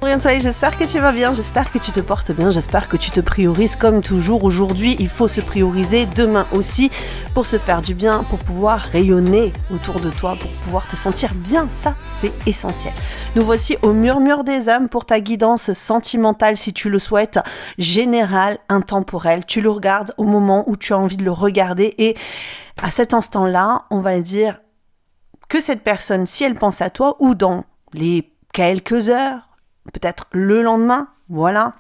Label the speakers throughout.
Speaker 1: Rien Soleil, j'espère que tu vas bien, j'espère que tu te portes bien, j'espère que tu te priorises comme toujours. Aujourd'hui, il faut se prioriser, demain aussi, pour se faire du bien, pour pouvoir rayonner autour de toi, pour pouvoir te sentir bien. Ça, c'est essentiel. Nous voici au murmure des âmes pour ta guidance sentimentale, si tu le souhaites, générale, intemporelle. Tu le regardes au moment où tu as envie de le regarder et à cet instant-là, on va dire que cette personne, si elle pense à toi ou dans les quelques heures, peut-être le lendemain, voilà,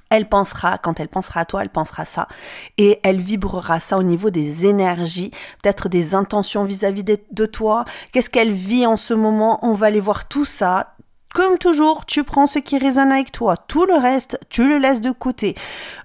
Speaker 1: elle pensera, quand elle pensera à toi, elle pensera ça et elle vibrera ça au niveau des énergies, peut-être des intentions vis-à-vis de toi, qu'est-ce qu'elle vit en ce moment, on va aller voir tout ça. Comme toujours, tu prends ce qui résonne avec toi. Tout le reste, tu le laisses de côté.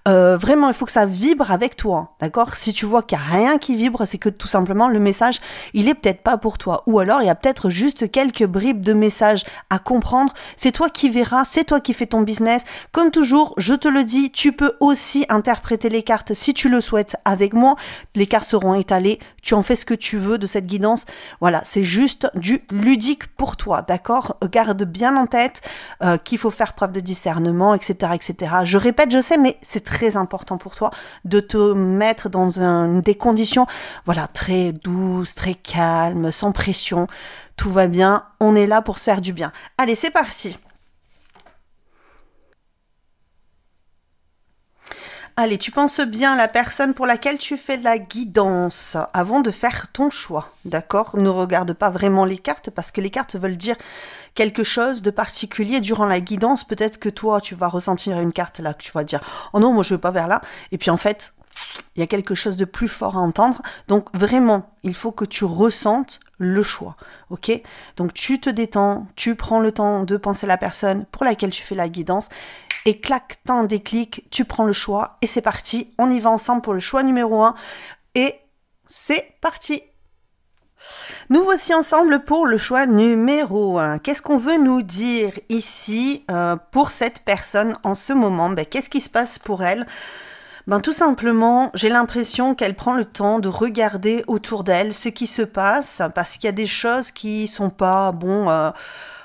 Speaker 1: Vraiment, il faut que ça vibre avec toi, d'accord? Si tu vois qu'il n'y a rien qui vibre, c'est que tout simplement, le message, il est peut-être pas pour toi. Ou alors, il y a peut-être juste quelques bribes de messages à comprendre. C'est toi qui verras, c'est toi qui fais ton business. Comme toujours, je te le dis, tu peux aussi interpréter les cartes si tu le souhaites avec moi. Les cartes seront étalées. Tu en fais ce que tu veux de cette guidance. Voilà, c'est juste du ludique pour toi, d'accord? Garde bien en tête qu'il faut faire preuve de discernement, etc., etc. Je répète, je sais, mais c'est très important pour toi de te mettre dans des conditions, voilà, très douces, très calmes, sans pression. Tout va bien, on est là pour se faire du bien. Allez, c'est parti. Allez, tu penses bien à la personne pour laquelle tu fais de la guidance avant de faire ton choix, d'accord? Ne regarde pas vraiment les cartes parce que les cartes veulent dire quelque chose de particulier durant la guidance. Peut-être que toi, tu vas ressentir une carte là que tu vas dire « Oh non, moi je veux pas vers là ». Et puis en fait, il y a quelque chose de plus fort à entendre. Donc vraiment, il faut que tu ressentes le choix, ok? Donc tu te détends, tu prends le temps de penser à la personne pour laquelle tu fais la guidance. Et clac, t'as un déclic, tu prends le choix et c'est parti. On y va ensemble pour le choix numéro 1 et c'est parti. Nous voici ensemble pour le choix numéro 1. Qu'est-ce qu'on veut nous dire ici pour cette personne en ce moment? Qu'est-ce qui se passe pour elle? Tout simplement, j'ai l'impression qu'elle prend le temps de regarder autour d'elle ce qui se passe parce qu'il y a des choses qui sont pas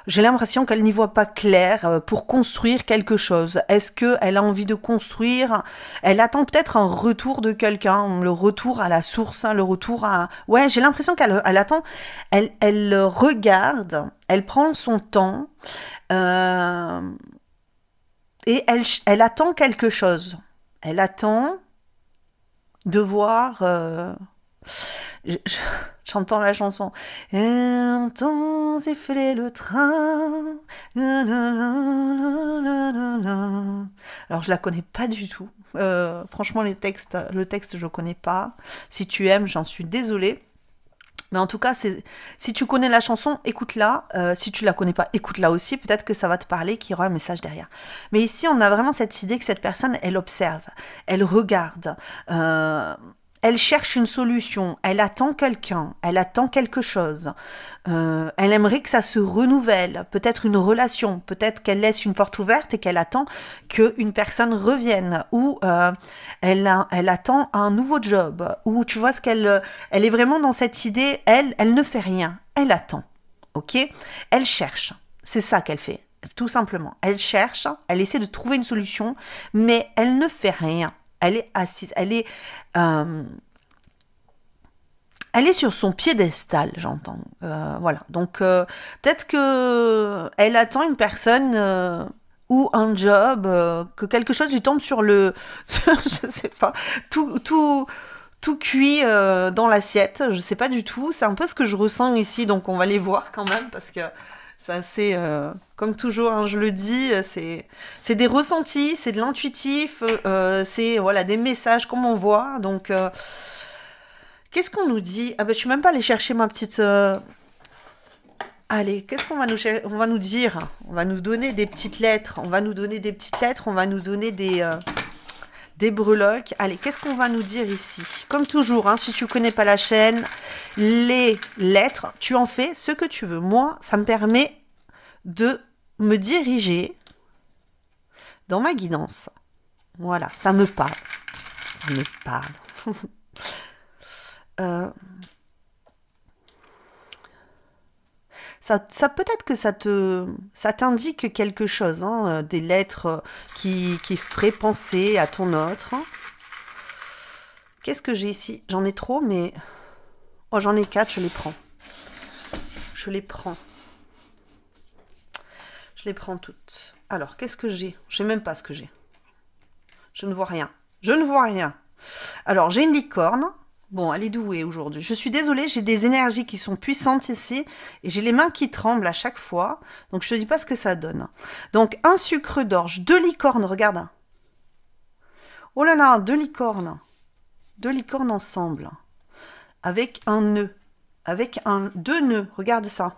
Speaker 1: j'ai l'impression qu'elle n'y voit pas clair pour construire quelque chose. Est-ce qu'elle a envie de construire? Elle attend peut-être un retour de quelqu'un, le retour à la source, le retour à... Ouais, j'ai l'impression qu'elle attend, elle regarde, elle prend son temps et elle attend quelque chose. Elle attend de voir... J'entends la chanson. Entends siffler le train. La, la, la, la, la, la. Alors je la connais pas du tout. Franchement le texte je connais pas. Si tu aimes, j'en suis désolée. Mais en tout cas, si tu connais la chanson, écoute-la. Si tu la connais pas, écoute-la aussi. Peut-être que ça va te parler, qu'il y aura un message derrière. Mais ici, on a vraiment cette idée que cette personne, elle observe, elle regarde. Elle cherche une solution, elle attend quelqu'un, elle attend quelque chose. Elle aimerait que ça se renouvelle, peut-être une relation, peut-être qu'elle laisse une porte ouverte et qu'elle attend qu'une personne revienne, ou elle attend un nouveau job, ou tu vois elle est vraiment dans cette idée, elle ne fait rien, elle attend, ok? Elle cherche, c'est ça qu'elle fait, tout simplement. Elle cherche, elle essaie de trouver une solution, mais elle ne fait rien. Elle est assise, elle est sur son piédestal, j'entends. Voilà. Donc, peut-être que elle attend une personne ou un job, que quelque chose lui tombe sur je sais pas, tout cuit dans l'assiette. Je sais pas du tout. C'est un peu ce que je ressens ici. Donc, on va les voir quand même parce que c'est assez, comme toujours, hein, je le dis, c'est des ressentis, c'est de l'intuitif, c'est voilà, des messages comme on voit. Donc, qu'est-ce qu'on nous dit? Ah ben, je suis même pas allée chercher ma petite... Allez, qu'est-ce qu'on va on va nous dire? On va nous donner des petites lettres, on va nous donner des breloques. Allez, qu'est-ce qu'on va nous dire ici? Comme toujours, hein, si tu connais pas la chaîne, les lettres, tu en fais ce que tu veux. Moi, ça me permet de me diriger dans ma guidance. Voilà, ça me parle. Ça me parle. ça peut-être que ça t'indique quelque chose, hein, des lettres qui feraient penser à ton autre. Qu'est-ce que j'ai ici? J'en ai trop, mais... Oh, j'en ai 4, je les prends. Je les prends. Je les prends toutes. Alors, qu'est-ce que j'ai? Je sais même pas ce que j'ai. Je ne vois rien. Je ne vois rien. Alors, j'ai une licorne. Bon, elle est douée aujourd'hui. Je suis désolée, j'ai des énergies qui sont puissantes ici. Et j'ai les mains qui tremblent à chaque fois. Donc, je te dis pas ce que ça donne. Donc, un sucre d'orge, 2 licornes, regarde. Oh là là, 2 licornes. 2 licornes ensemble. Avec un nœud. Avec deux nœuds. Regarde ça.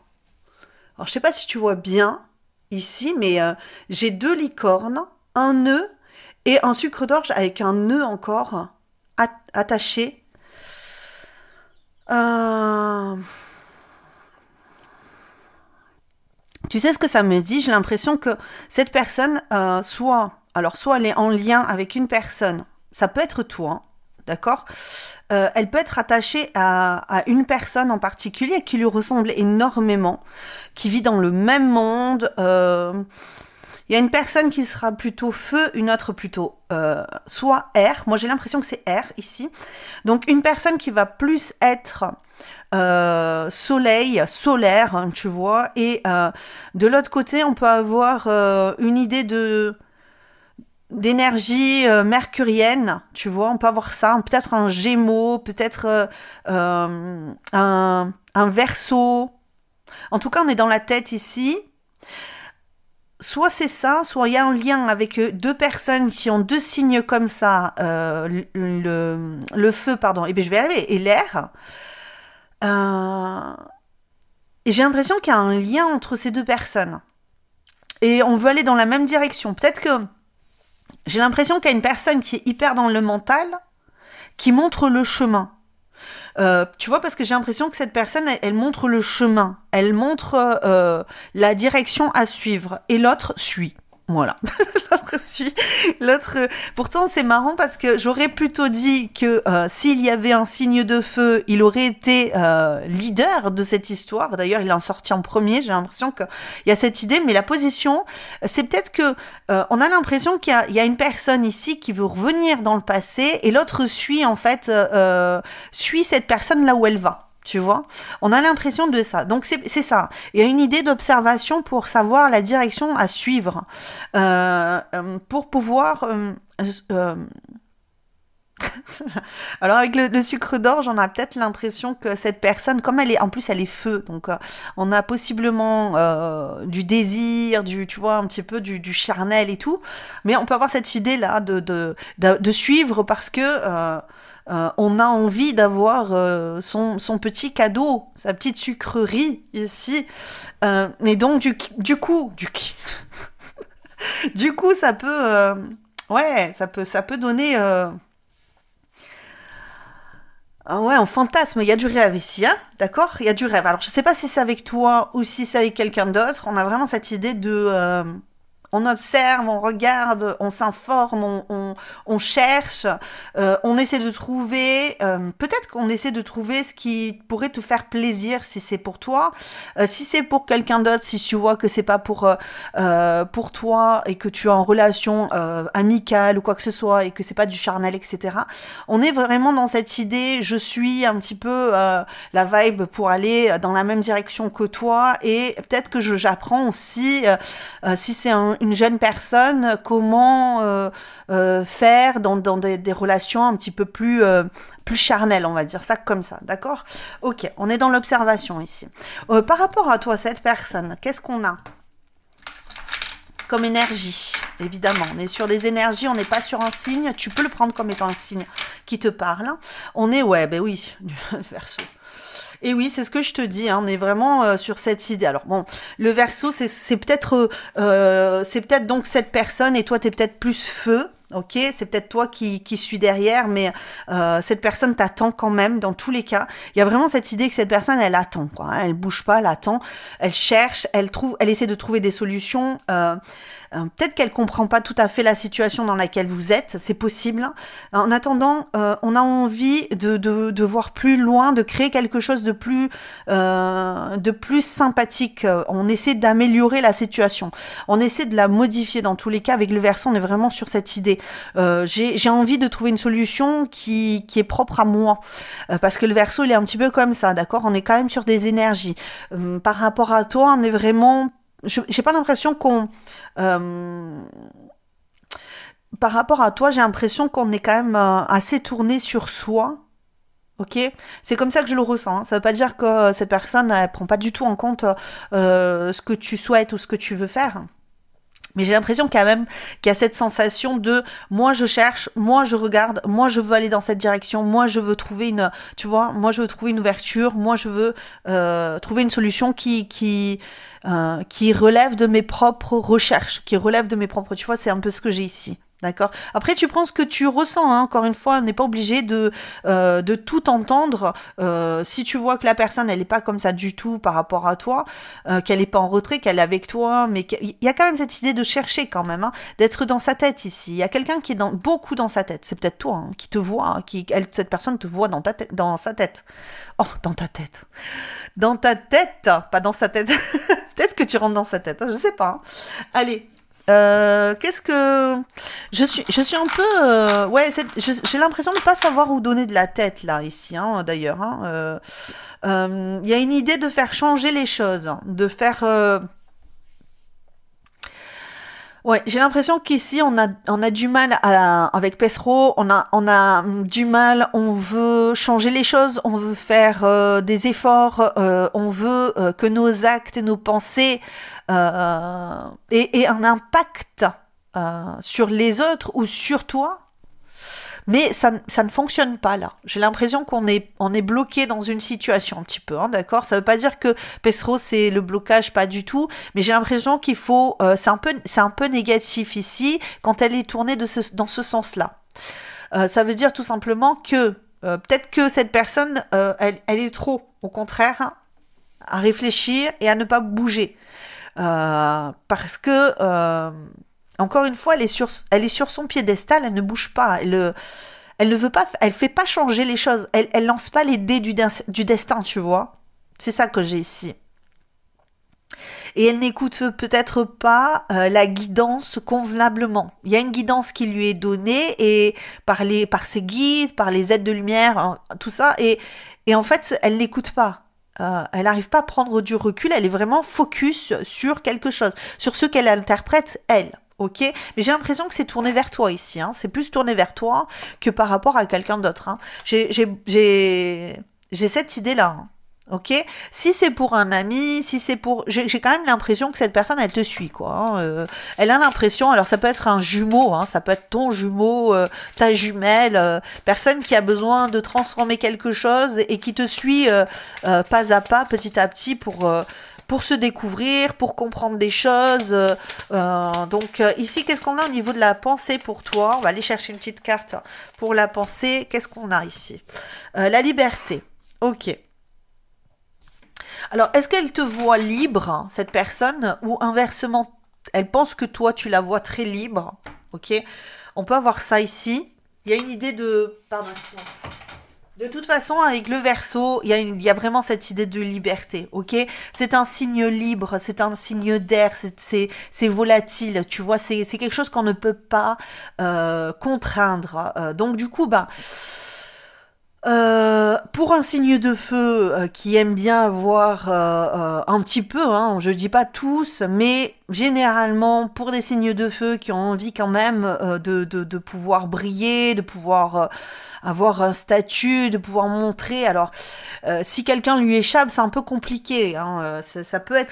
Speaker 1: Alors, je sais pas si tu vois bien ici, mais j'ai 2 licornes, un nœud et un sucre d'orge avec un nœud encore attaché. Tu sais ce que ça me dit? J'ai l'impression que cette personne, soit elle est en lien avec une personne, ça peut être toi, hein, d'accord? Elle peut être attachée à une personne en particulier qui lui ressemble énormément, qui vit dans le même monde. Il y a une personne qui sera plutôt feu, une autre plutôt soit air. Moi, j'ai l'impression que c'est air ici. Donc, une personne qui va plus être soleil, solaire, hein, tu vois. Et de l'autre côté, on peut avoir une idée d'énergie mercurienne, tu vois, on peut avoir ça, peut-être un Gémeaux, peut-être un Verseau. En tout cas, on est dans la tête ici. Soit c'est ça, soit il y a un lien avec 2 personnes qui ont 2 signes comme ça, le feu, pardon, et bien je vais y arriver, et l'air. Et j'ai l'impression qu'il y a un lien entre ces 2 personnes. Et on veut aller dans la même direction. Peut-être que j'ai l'impression qu'il y a une personne qui est hyper dans le mental, qui montre le chemin. Tu vois, parce que j'ai l'impression que cette personne, elle montre le chemin. Elle montre la direction à suivre. Et l'autre suit. Voilà. L'autre suit. Pourtant, c'est marrant parce que j'aurais plutôt dit que s'il y avait un signe de feu, il aurait été leader de cette histoire. D'ailleurs, il en sorti en premier. J'ai l'impression qu'il y a cette idée. Mais la position, c'est peut-être que on a l'impression qu'il y a une personne ici qui veut revenir dans le passé et l'autre suit, en fait, suit cette personne là où elle va. Tu vois, on a l'impression de ça. Donc, c'est ça. Il y a une idée d'observation pour savoir la direction à suivre. Pour pouvoir... Alors, avec le sucre d'orge, on a peut-être l'impression que cette personne, comme elle est... En plus, elle est feu. Donc, on a possiblement du désir, tu vois, un petit peu du charnel et tout. Mais on peut avoir cette idée-là de suivre parce que... on a envie d'avoir son petit cadeau, sa petite sucrerie ici. Et donc, du coup, du coup, ça peut... ouais, ça peut donner... ouais, on fantasme, il y a du rêve ici, hein, d'accord? Il y a du rêve. Alors, je sais pas si c'est avec toi ou si c'est avec quelqu'un d'autre. On a vraiment cette idée de... on observe, on regarde, on s'informe, on cherche, on essaie de trouver, peut-être qu'on essaie de trouver ce qui pourrait te faire plaisir si c'est pour toi. Si c'est pour quelqu'un d'autre, si tu vois que c'est pas pour toi et que tu es en relation amicale ou quoi que ce soit et que c'est pas du charnel, etc. On est vraiment dans cette idée, je suis un petit peu la vibe pour aller dans la même direction que toi et peut-être que j'apprends aussi si c'est une jeune personne, comment faire dans des relations un petit peu plus charnelles, on va dire ça comme ça, d'accord? Ok, on est dans l'observation ici. Par rapport à toi, cette personne, qu'est-ce qu'on a comme énergie? Évidemment, on est sur des énergies, on n'est pas sur un signe. Tu peux le prendre comme étant un signe qui te parle. On est, ouais, ben oui, du Verseau. Et oui, c'est ce que je te dis, hein, on est vraiment sur cette idée. Alors bon, le Verseau, c'est peut-être donc cette personne et toi, t'es peut-être plus feu. Ok, c'est peut-être toi qui suis derrière, mais cette personne t'attend quand même dans tous les cas. Il y a vraiment cette idée que cette personne, elle attend, quoi, hein, elle bouge pas, elle attend, elle cherche, elle essaie de trouver des solutions. Peut-être qu'elle comprend pas tout à fait la situation dans laquelle vous êtes, c'est possible. En attendant, on a envie de voir plus loin, de créer quelque chose de plus sympathique. On essaie d'améliorer la situation, on essaie de la modifier dans tous les cas. Avec le Verseau, on est vraiment sur cette idée. J'ai envie de trouver une solution qui est propre à moi, parce que le Verseau, il est un petit peu comme ça, d'accord? On est quand même sur des énergies. Par rapport à toi, on est vraiment... J'ai pas l'impression qu'on... par rapport à toi, j'ai l'impression qu'on est quand même assez tourné sur soi. Ok, c'est comme ça que je le ressens, hein. Ça veut pas dire que cette personne, elle prend pas du tout en compte ce que tu souhaites ou ce que tu veux faire. Mais j'ai l'impression quand même qu'il y a cette sensation de moi je cherche, moi je regarde, moi je veux aller dans cette direction, moi je veux trouver une, tu vois, moi je veux trouver une ouverture, moi je veux trouver une solution qui relève de mes propres recherches, qui relève de mes propres, tu vois, c'est un peu ce que j'ai ici. D'accord. Après, tu prends ce que tu ressens. Hein. Encore une fois, on n'est pas obligé de tout entendre. Si tu vois que la personne, elle n'est pas comme ça du tout par rapport à toi, qu'elle n'est pas en retrait, qu'elle est avec toi, mais il y a quand même cette idée de chercher quand même, hein, d'être dans sa tête ici. Il y a quelqu'un qui est beaucoup dans sa tête. C'est peut-être toi, hein, qui te voit, hein, cette personne te voit dans ta tête, dans sa tête. Oh, dans ta tête. Dans ta tête, pas dans sa tête. Peut-être que tu rentres dans sa tête, hein, je sais pas. Hein. Allez. Qu'est-ce que je suis un peu ouais, j'ai l'impression de pas savoir où donner de la tête là ici, hein, d'ailleurs, hein. Il y a une idée de faire changer les choses, de faire ouais, j'ai l'impression qu'ici on a du mal avec Pesro, on a du mal, on veut changer les choses, on veut faire des efforts, on veut que nos actes et nos pensées aient un impact sur les autres ou sur toi. Mais ça ne fonctionne pas là. J'ai l'impression qu'on est bloqué dans une situation un petit peu, hein, d'accord? Ça veut pas dire que Pesro c'est le blocage, pas du tout, mais j'ai l'impression qu'il faut, c'est un peu négatif ici quand elle est tournée dans ce sens-là. Ça veut dire tout simplement que peut-être que cette personne, elle est trop, au contraire, hein, à réfléchir et à ne pas bouger. Parce que encore une fois, elle est sur son piédestal, elle ne bouge pas, elle ne veut pas, elle fait pas changer les choses, elle lance pas les dés du destin, tu vois. C'est ça que j'ai ici. Et elle n'écoute peut-être pas la guidance convenablement. Il y a une guidance qui lui est donnée et par ses guides, par les aides de lumière, hein, tout ça, et en fait, elle n'écoute pas. Elle n'arrive pas à prendre du recul, elle est vraiment focus sur quelque chose, sur ce qu'elle interprète, elle. Ok, mais j'ai l'impression que c'est tourné vers toi ici, hein. C'est plus tourné vers toi que par rapport à quelqu'un d'autre, hein. J'ai cette idée-là, hein. Ok, si c'est pour un ami, si c'est pour... J'ai quand même l'impression que cette personne, elle te suit, quoi, hein. Elle a l'impression, alors ça peut être un jumeau, hein, ça peut être ton jumeau, ta jumelle, personne qui a besoin de transformer quelque chose et qui te suit pas à pas, petit à petit pour se découvrir, pour comprendre des choses. Donc ici, qu'est-ce qu'on a au niveau de la pensée pour toi? On va aller chercher une petite carte pour la pensée. Qu'est-ce qu'on a ici? La liberté. Ok. Alors, est-ce qu'elle te voit libre, cette personne, ou inversement, elle pense que toi, tu la vois très libre? Ok. On peut avoir ça ici. Il y a une idée de... Pardon, excuse-moi. De toute façon, avec le Verseau, il y a vraiment cette idée de liberté, ok? C'est un signe libre, c'est un signe d'air, c'est volatile, tu vois, c'est quelque chose qu'on ne peut pas contraindre. Donc du coup, pour un signe de feu qui aime bien avoir un petit peu, hein, je dis pas tous, mais généralement pour des signes de feu qui ont envie quand même de pouvoir briller, de pouvoir avoir un statut, de pouvoir montrer. Alors, si quelqu'un lui échappe, c'est un peu compliqué, hein, ça peut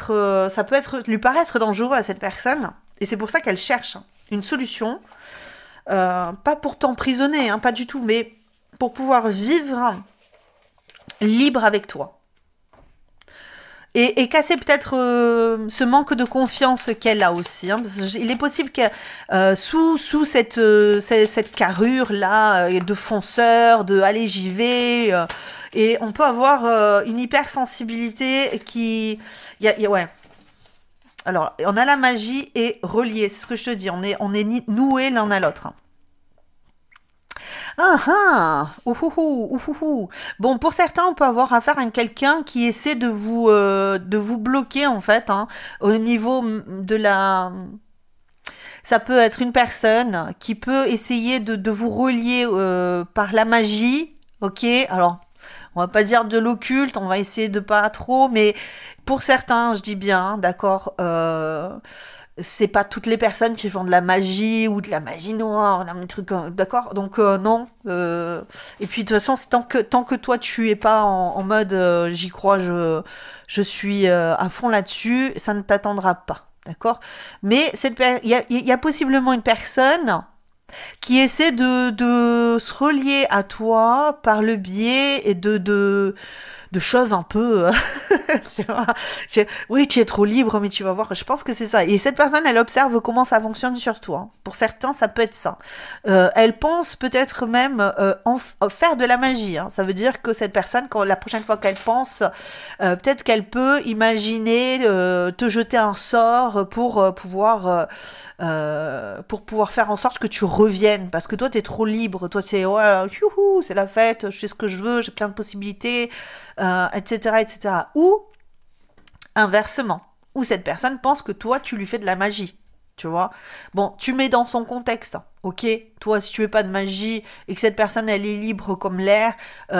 Speaker 1: lui paraître dangereux à cette personne, et c'est pour ça qu'elle cherche une solution, pas pour t'emprisonner, hein, pas du tout, mais pour pouvoir vivre libre avec toi. Et casser peut-être ce manque de confiance qu'elle a aussi. Hein, parce qu'il est possible que sous cette carrure-là de fonceur, de allez j'y vais, et on peut avoir une hypersensibilité qui... ouais. Alors, on a la magie et relié, c'est ce que je te dis, on est noués l'un à l'autre. Hein. Ah ah, ouhouhou, ouhouhou. Bon, pour certains, on peut avoir affaire à quelqu'un qui essaie de vous bloquer, en fait, hein, au niveau de la... Ça peut être une personne qui peut essayer de vous relier par la magie, ok? Alors, on va pas dire de l'occulte, on va essayer de pas trop, mais pour certains, je dis bien, d'accord, c'est pas toutes les personnes qui font de la magie ou de la magie noire, un truc, d'accord? Donc non. Et puis de toute façon, tant que toi tu es pas en mode j'y crois, je suis à fond là-dessus, ça ne t'attendra pas, d'accord? Mais il y a possiblement une personne qui essaie de se relier à toi par le biais de choses un peu... tu vois, oui, tu es trop libre, mais tu vas voir, je pense que c'est ça. Et cette personne, elle observe comment ça fonctionne sur toi. Hein. Pour certains, ça peut être ça. Elle pense peut-être même faire de la magie. Hein. Ça veut dire que cette personne, la prochaine fois qu'elle pense, peut-être qu'elle peut imaginer te jeter un sort pour pouvoir faire en sorte que tu reviennes. Parce que toi, tu es trop libre. Toi, tu es, ouais, youhou, c'est la fête, je fais ce que je veux, j'ai plein de possibilités, etc., etc. Ou, inversement, où cette personne pense que toi, tu lui fais de la magie. Tu vois? Bon, tu mets dans son contexte. Ok, toi, si tu fais pas de magie et que cette personne, elle est libre comme l'air,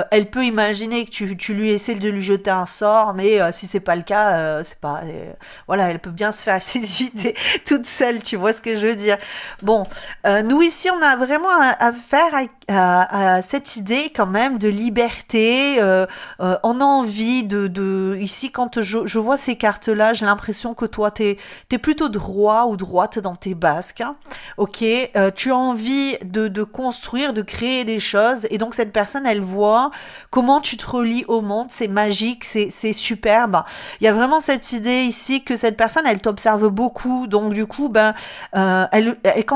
Speaker 1: elle peut imaginer que tu lui essaies de lui jeter un sort, mais si c'est pas le cas, c'est pas... voilà, elle peut bien se faire ses idées toute seule, tu vois ce que je veux dire. Bon, nous ici, on a vraiment affaire à cette idée quand même de liberté. On a envie ici, quand je vois ces cartes-là, j'ai l'impression que toi, t'es plutôt droit ou droite dans tes basques. Hein. Ok, tu as envie de construire, de créer des choses, et donc cette personne, elle voit comment tu te relis au monde, c'est magique, c'est superbe. Il y a vraiment cette idée ici que cette personne, elle t'observe beaucoup, donc du coup, quand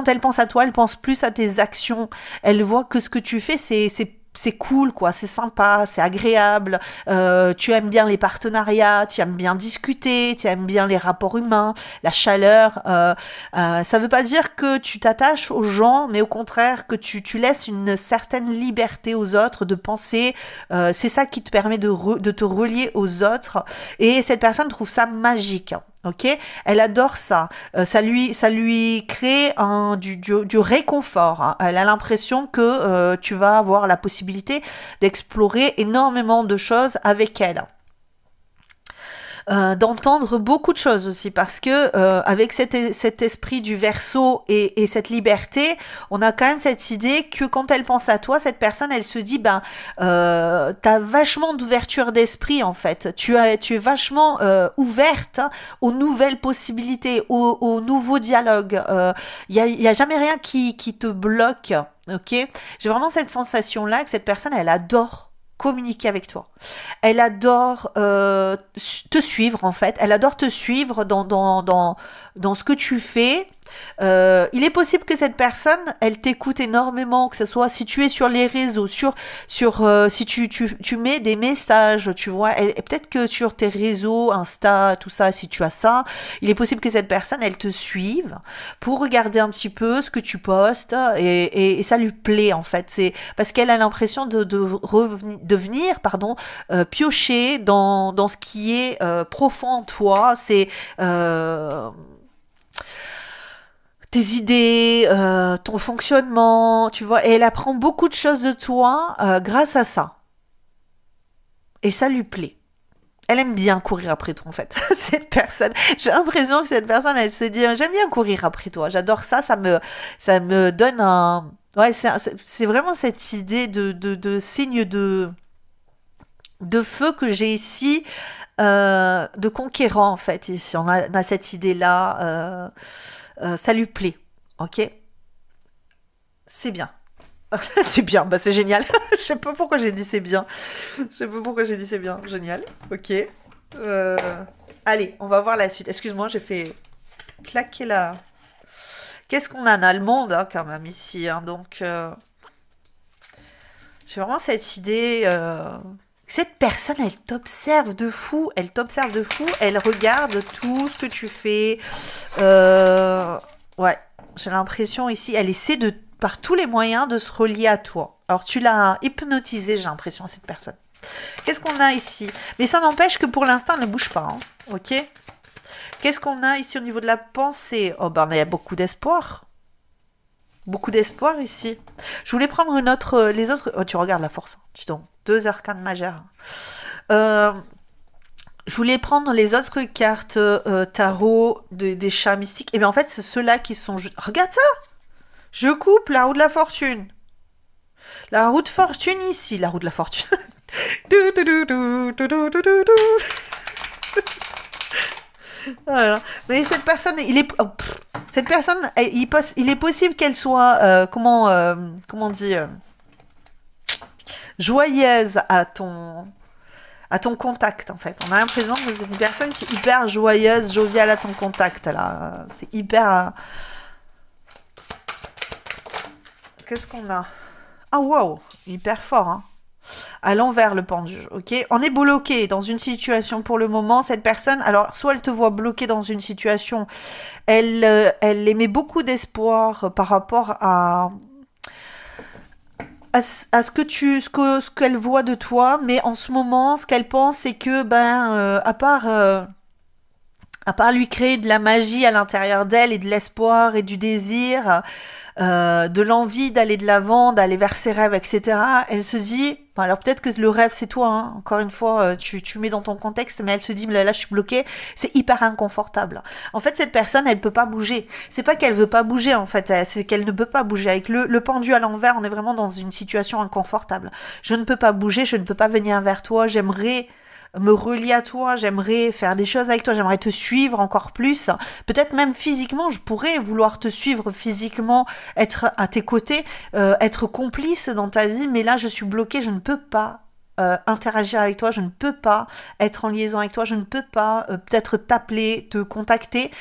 Speaker 1: elle pense à toi, elle pense plus à tes actions, elle voit que ce que tu fais, c'est cool, quoi, c'est sympa, c'est agréable, tu aimes bien les partenariats, tu aimes bien discuter, tu aimes bien les rapports humains, la chaleur, ça veut pas dire que tu t'attaches aux gens, mais au contraire que tu laisses une certaine liberté aux autres de penser, c'est ça qui te permet de te relier aux autres, et cette personne trouve ça magique. Ok, elle adore ça. Ça lui crée du réconfort. Hein. Elle a l'impression que tu vas avoir la possibilité d'explorer énormément de choses avec elle. D'entendre beaucoup de choses aussi parce que avec cet esprit du Verseau et cette liberté, on a quand même cette idée que quand elle pense à toi, cette personne, elle se dit t'as vachement d'ouverture d'esprit en fait. Tu es vachement ouverte aux nouvelles possibilités, aux nouveaux dialogues. Y a jamais rien qui te bloque. Ok, j'ai vraiment cette sensation là que cette personne, elle adore communiquer avec toi. Elle adore te suivre en fait. Elle adore te suivre dans ce que tu fais. Il est possible que cette personne, elle t'écoute énormément, que ce soit si tu es sur les réseaux, si tu mets des messages, tu vois, peut-être que sur tes réseaux, Insta, tout ça, si tu as ça, il est possible que cette personne, elle te suive pour regarder un petit peu ce que tu postes et ça lui plaît en fait. C'est parce qu'elle a l'impression de venir, piocher dans ce qui est profond en toi. C'est tes idées, ton fonctionnement, tu vois, et elle apprend beaucoup de choses de toi grâce à ça. Et ça lui plaît. Elle aime bien courir après toi, en fait, cette personne. J'ai l'impression que cette personne, elle se dit, j'aime bien courir après toi, j'adore ça, ça me donne un... Ouais, c'est vraiment cette idée de signe de feu que j'ai ici, de conquérant, en fait, ici. On a cette idée-là... ça lui plaît, ok? C'est bien. C'est bien, c'est génial. Je sais pas pourquoi j'ai dit c'est bien. Je sais pas pourquoi j'ai dit c'est bien, génial, ok.
Speaker 2: Allez, on va voir la suite. Excuse-moi, j'ai fait claquer la... Qu'est-ce qu'on a? On a le monde, hein, quand même, ici. Hein, donc, j'ai vraiment cette idée... Cette personne, elle t'observe de fou. Elle t'observe de fou. Elle regarde tout ce que tu fais. Ouais, j'ai l'impression ici, elle essaie de, par tous les moyens de se relier à toi. Alors, tu l'as hypnotisé, j'ai l'impression, cette personne. Qu'est-ce qu'on a ici? Mais ça n'empêche que pour l'instant, elle ne bouge pas. Hein, ok? Qu'est-ce qu'on a ici au niveau de la pensée? Oh ben, il y a beaucoup d'espoir. Beaucoup d'espoir ici. Je voulais prendre une autre... les autres... Oh, tu regardes la force. Dis donc. 2 arcanes majeures. Je voulais prendre les autres cartes tarot des chats mystiques. Et bien en fait, c'est ceux-là qui sont... Regarde ça! Je coupe la roue de la fortune. La roue de fortune ici. La roue de la fortune. Voilà. Mais cette personne, cette personne, il est possible qu'elle soit, comment on dit, joyeuse à ton contact, en fait. On a l'impression que c'est une personne qui est hyper joyeuse, joviale à ton contact, là. C'est hyper... Qu'est-ce qu'on a? Ah, wow, hyper fort, hein. À l'envers le pendu, ok? On est bloqué dans une situation pour le moment. Cette personne, alors soit elle te voit bloqué dans une situation, elle émet beaucoup d'espoir par rapport à ce qu'elle voit de toi, mais en ce moment, ce qu'elle pense, c'est que à part lui créer de la magie à l'intérieur d'elle et de l'espoir et du désir, de l'envie d'aller de l'avant, d'aller vers ses rêves, etc. Elle se dit, alors peut-être que le rêve c'est toi, hein, encore une fois, tu mets dans ton contexte, mais elle se dit, là je suis bloquée, c'est hyper inconfortable. En fait, cette personne, elle peut pas bouger. C'est pas qu'elle veut pas bouger, en fait, c'est qu'elle ne peut pas bouger. Avec le pendu à l'envers, on est vraiment dans une situation inconfortable. Je ne peux pas bouger, je ne peux pas venir vers toi, j'aimerais me relier à toi, j'aimerais faire des choses avec toi, j'aimerais te suivre encore plus. Peut-être même physiquement, je pourrais vouloir te suivre physiquement, être à tes côtés, être complice dans ta vie, mais là je suis bloquée, je ne peux pas interagir avec toi, je ne peux pas être en liaison avec toi, je ne peux pas peut-être t'appeler, te contacter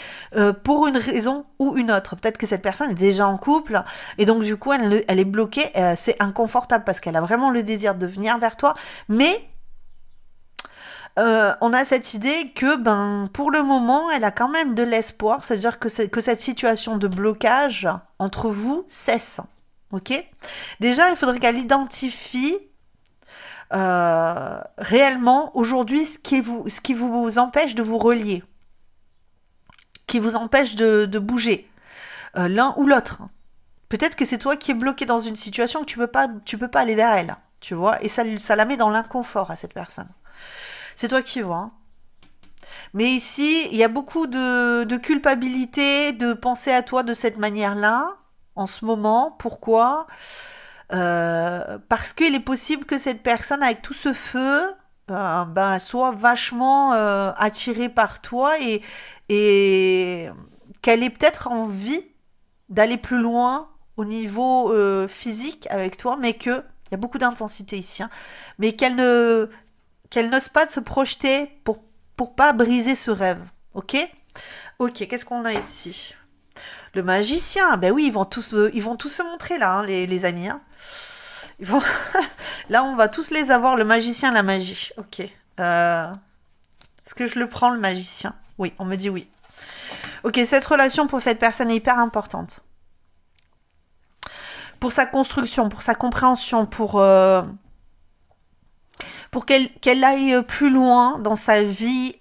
Speaker 2: pour une raison ou une autre. Peut-être que cette personne est déjà en couple et donc du coup elle est bloquée, c'est inconfortable parce qu'elle a vraiment le désir de venir vers toi, mais on a cette idée que, pour le moment, elle a quand même de l'espoir, c'est-à-dire que cette situation de blocage entre vous cesse. Ok? Déjà, il faudrait qu'elle identifie réellement aujourd'hui ce qui vous empêche de vous relier, qui vous empêche de bouger, l'un ou l'autre. Peut-être que c'est toi qui es bloqué dans une situation que tu peux pas aller vers elle, tu vois, et ça la met dans l'inconfort à cette personne. C'est toi qui vois. Hein. Mais ici, il y a beaucoup de culpabilité, de penser à toi de cette manière-là, en ce moment. Pourquoi? Parce qu'il est possible que cette personne, avec tout ce feu, soit vachement attirée par toi et qu'elle ait peut-être envie d'aller plus loin au niveau physique avec toi, mais qu'il y a beaucoup d'intensité ici, hein, mais qu'elle n'ose pas se projeter pour pas briser ce rêve. Ok? Ok, qu'est-ce qu'on a ici? Le magicien. Ben oui, ils vont tous se montrer là, hein, les amis. Hein. Là, on va tous les avoir, le magicien, la magie. Ok. Est-ce que je le prends, le magicien? Oui, on me dit oui. Ok, cette relation pour cette personne est hyper importante. Pour sa construction, pour sa compréhension, pour qu'elle aille plus loin dans sa vie,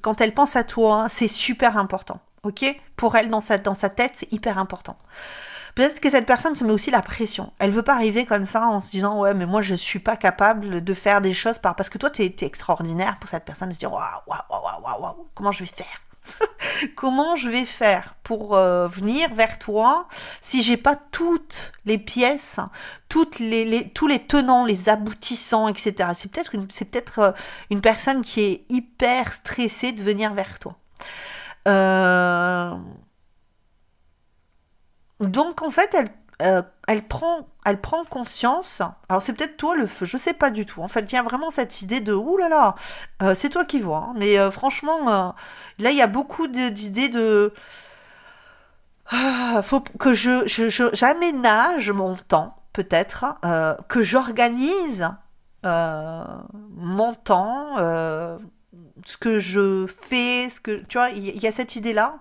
Speaker 2: quand elle pense à toi, c'est super important, ok? Pour elle, dans sa tête, c'est hyper important. Peut-être que cette personne se met aussi la pression. Elle veut pas arriver comme ça en se disant « Ouais, mais moi, je suis pas capable de faire des choses parce que toi, t'es extraordinaire. » Pour cette personne, de se dire « Waouh, comment je vais faire ?» Comment je vais faire pour venir vers toi si j'ai pas toutes les pièces, tous les tenants, les aboutissants, etc. C'est peut-être une personne qui est hyper stressée de venir vers toi. Donc en fait, elle prend conscience. Alors c'est peut-être toi le feu, je sais pas du tout. En fait, il y a vraiment cette idée de ouh là là, c'est toi qui vois, hein. Mais franchement, là il y a beaucoup d'idées de faut que j'aménage mon temps, peut-être, que j'organise mon temps, ce que je fais, ce que tu vois, il y a cette idée-là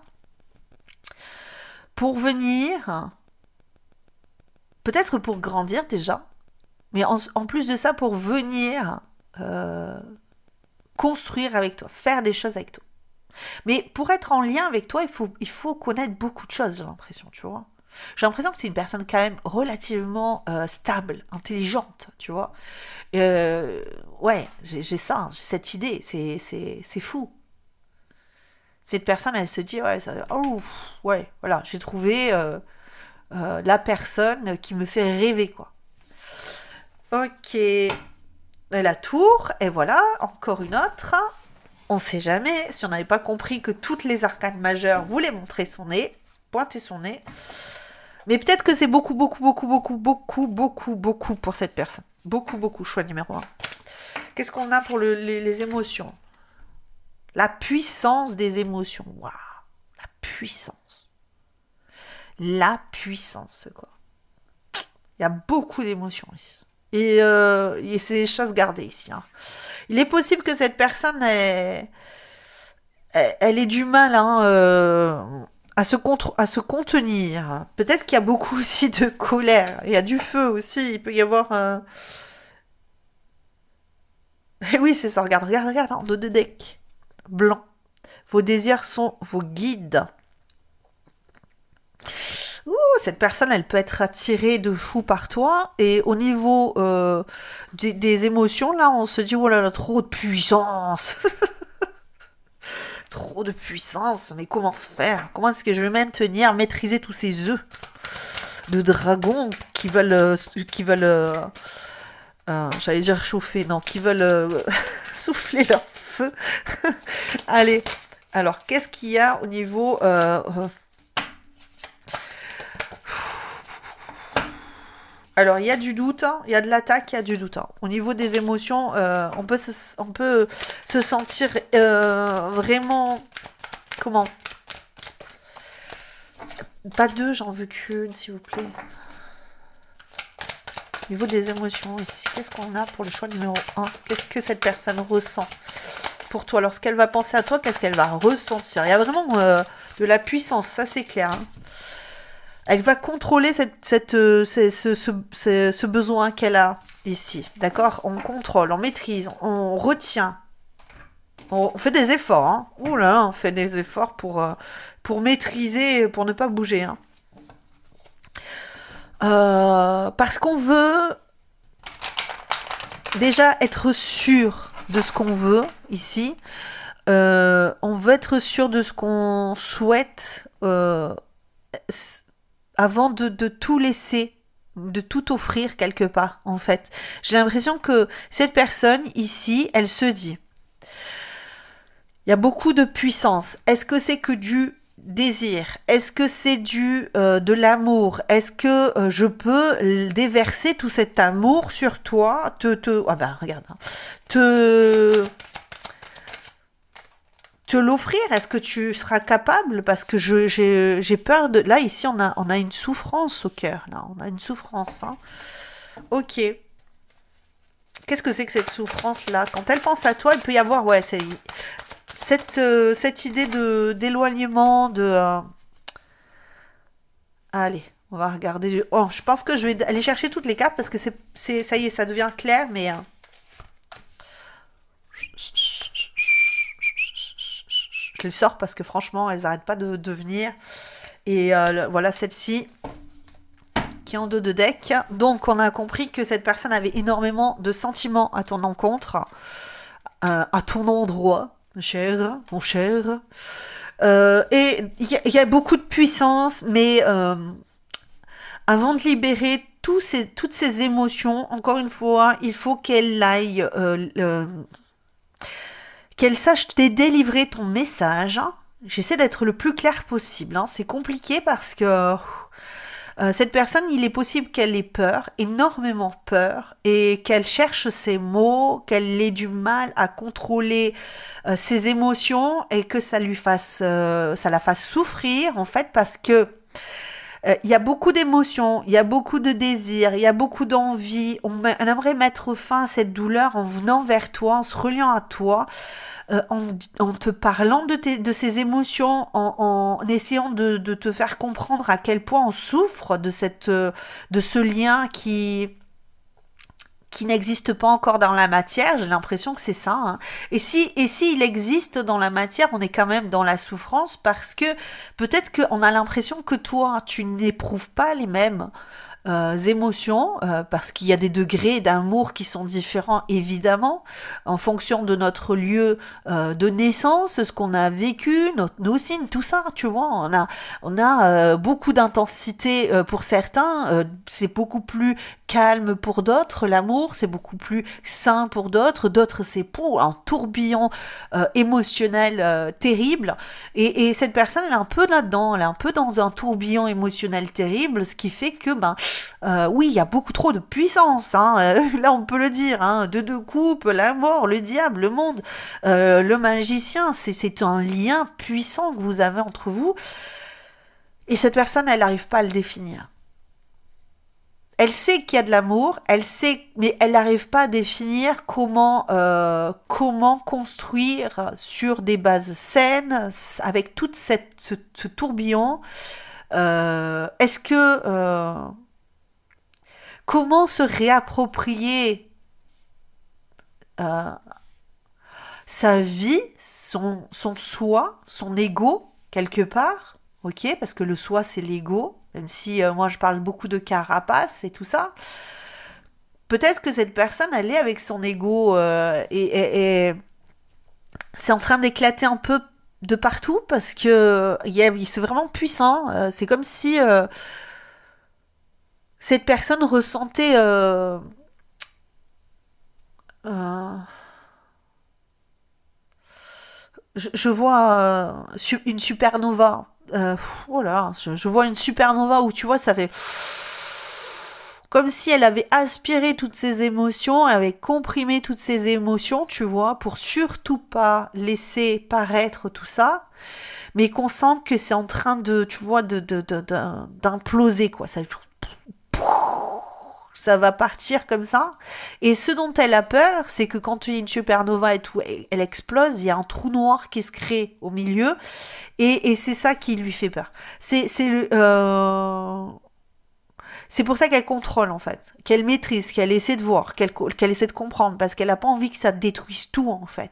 Speaker 2: pour venir, peut-être pour grandir déjà, mais en plus de ça, pour venir euh, construire avec toi, faire des choses avec toi. Mais pour être en lien avec toi, il faut connaître beaucoup de choses, j'ai l'impression, tu vois. J'ai l'impression que c'est une personne quand même relativement stable, intelligente, tu vois. Euh, ouais, j'ai ça, j'ai cette idée, c'est fou. Cette personne, elle se dit, ouais, oh, ouais, voilà, j'ai trouvé la personne qui me fait rêver, quoi. Ok, et la tour, et voilà, encore une autre. On sait jamais, si on n'avait pas compris que toutes les arcanes majeures voulaient montrer son nez, pointer son nez. Mais peut-être que c'est beaucoup, beaucoup, beaucoup, beaucoup, beaucoup, beaucoup, beaucoup pour cette personne. Beaucoup, beaucoup, choix numéro 1. Qu'est-ce qu'on a pour les émotions? La puissance des émotions. Waouh, la puissance. La puissance, quoi. Il y a beaucoup d'émotions ici. Et c'est des choses gardées ici, hein. Il est possible que cette personne elle ait du mal, hein, à se contenir. Peut-être qu'il y a beaucoup aussi de colère. Il y a du feu aussi. Il peut y avoir... Et oui, c'est ça. Regarde, regarde, regarde. En dos de deck. Blanc. Vos désirs sont vos guides. Ouh, cette personne, elle peut être attirée de fou par toi. Et au niveau des émotions, là, on se dit, oh là là, trop de puissance. Trop de puissance. Mais comment faire? Comment est-ce que je vais maintenir, maîtriser tous ces œufs de dragons qui veulent... j'allais dire chauffer, non, qui veulent souffler leur feu. Allez, alors, qu'est-ce qu'il y a au niveau... Alors, il y a du doute, hein, il y a de l'attaque, il y a du doute, hein. Au niveau des émotions, on peut se sentir vraiment... Comment? Pas deux, j'en veux qu'une, s'il vous plaît. Au niveau des émotions, ici, qu'est-ce qu'on a pour le choix numéro 1? Qu'est-ce que cette personne ressent pour toi? Lorsqu'elle va penser à toi, qu'est-ce qu'elle va ressentir? Il y a vraiment de la puissance, ça c'est clair, hein. Elle va contrôler ce besoin qu'elle a ici, d'accord? On contrôle, on maîtrise, on retient. On fait des efforts, hein. Ouh là, on fait des efforts pour maîtriser, pour ne pas bouger, hein. Parce qu'on veut déjà être sûr de ce qu'on veut ici. On veut être sûr de ce qu'on souhaite avant de tout laisser, de tout offrir quelque part, en fait. J'ai l'impression que cette personne ici, elle se dit, il y a beaucoup de puissance. Est-ce que c'est que du désir? Est-ce que c'est de l'amour? Est-ce que je peux déverser tout cet amour sur toi? Ah ben regarde, hein. Te l'offrir? Est-ce que tu seras capable? Parce que j'ai peur de... Là, ici, on a une souffrance au cœur. Là, on a une souffrance, hein. Ok. Qu'est-ce que c'est que cette souffrance-là? Quand elle pense à toi, il peut y avoir... Ouais, c'est... Cette idée d'éloignement, Allez, on va regarder... Oh, je pense que je vais aller chercher toutes les cartes parce que ça y est, ça devient clair, mais... Je les sors parce que franchement, elles n'arrêtent pas de venir. Et voilà celle-ci qui est en dos de deck. Donc, on a compris que cette personne avait énormément de sentiments à ton encontre, à ton endroit, mon cher. Et il y a beaucoup de puissance, mais avant de libérer toutes ces émotions, encore une fois, il faut qu'elle aille... qu'elle sache te délivrer ton message. J'essaie d'être le plus clair possible, hein. C'est compliqué parce que Cette personne, il est possible qu'elle ait peur, énormément peur, et qu'elle cherche ses mots, qu'elle ait du mal à contrôler ses émotions et que ça la fasse souffrir en fait parce que il y a beaucoup d'émotions, il y a beaucoup de désirs, il y a beaucoup d'envie. On aimerait mettre fin à cette douleur en venant vers toi, en se reliant à toi, en te parlant de ces émotions, en essayant de te faire comprendre à quel point on souffre de ce lien qui n'existe pas encore dans la matière. J'ai l'impression que c'est ça. Hein. Et si il existe dans la matière, on est quand même dans la souffrance parce que peut-être qu'on a l'impression que toi, tu n'éprouves pas les mêmes émotions, parce qu'il y a des degrés d'amour qui sont différents, évidemment, en fonction de notre lieu de naissance, ce qu'on a vécu, nos signes, tout ça, tu vois, on a beaucoup d'intensité pour certains, c'est beaucoup plus calme pour d'autres, l'amour, c'est beaucoup plus sain pour d'autres c'est pour un tourbillon émotionnel terrible, et cette personne, elle est un peu là-dedans, elle est un peu dans un tourbillon émotionnel terrible, ce qui fait que, oui, il y a beaucoup trop de puissance, hein, là on peut le dire, hein, deux coupes, la mort, le diable, le monde, le magicien, c'est un lien puissant que vous avez entre vous, et cette personne, elle n'arrive pas à le définir. Elle sait qu'il y a de l'amour, elle sait, mais elle n'arrive pas à définir comment construire sur des bases saines, avec tout ce tourbillon. Est-ce que comment se réapproprier sa vie, son soi, son ego quelque part, ok, parce que le soi c'est l'ego. Même si moi je parle beaucoup de carapace et tout ça, peut-être que cette personne, elle est avec son ego et c'est en train d'éclater un peu de partout parce que c'est vraiment puissant. C'est comme si cette personne ressentait je vois une supernova. Voilà, je vois une supernova où tu vois, ça fait comme si elle avait aspiré toutes ses émotions, elle avait comprimé toutes ses émotions, tu vois, pour surtout pas laisser paraître tout ça, mais qu'on sent que c'est en train de, tu vois, d'imploser, quoi. Ça va partir comme ça. Et ce dont elle a peur, c'est que quand il y a une supernova et tout, elle explose, il y a un trou noir qui se crée au milieu. Et c'est ça qui lui fait peur. C'est pour ça qu'elle contrôle, en fait. Qu'elle maîtrise, qu'elle essaie de voir, qu'elle essaie de comprendre. Parce qu'elle n'a pas envie que ça détruise tout, en fait.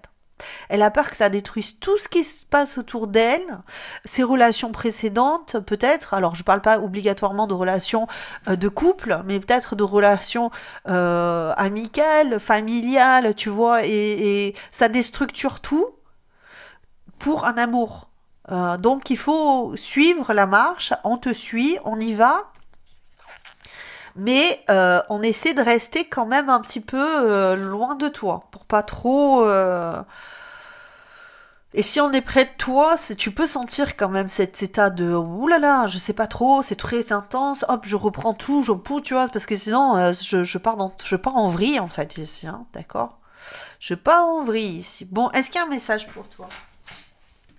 Speaker 2: Elle a peur que ça détruise tout ce qui se passe autour d'elle, ses relations précédentes, peut-être. Alors, je ne parle pas obligatoirement de relations de couple, mais peut-être de relations amicales, familiales, tu vois. Et ça déstructure tout pour un amour. Donc il faut suivre la marche, on te suit, on y va, mais on essaie de rester quand même un petit peu loin de toi, pour pas trop... Et si on est près de toi, tu peux sentir quand même cet état de oulala, je sais pas trop, c'est très intense, hop, je reprends tout, tu vois, parce que sinon je pars en vrille en fait ici, hein, d'accord? Je pars en vrille ici. Bon, est-ce qu'il y a un message pour toi?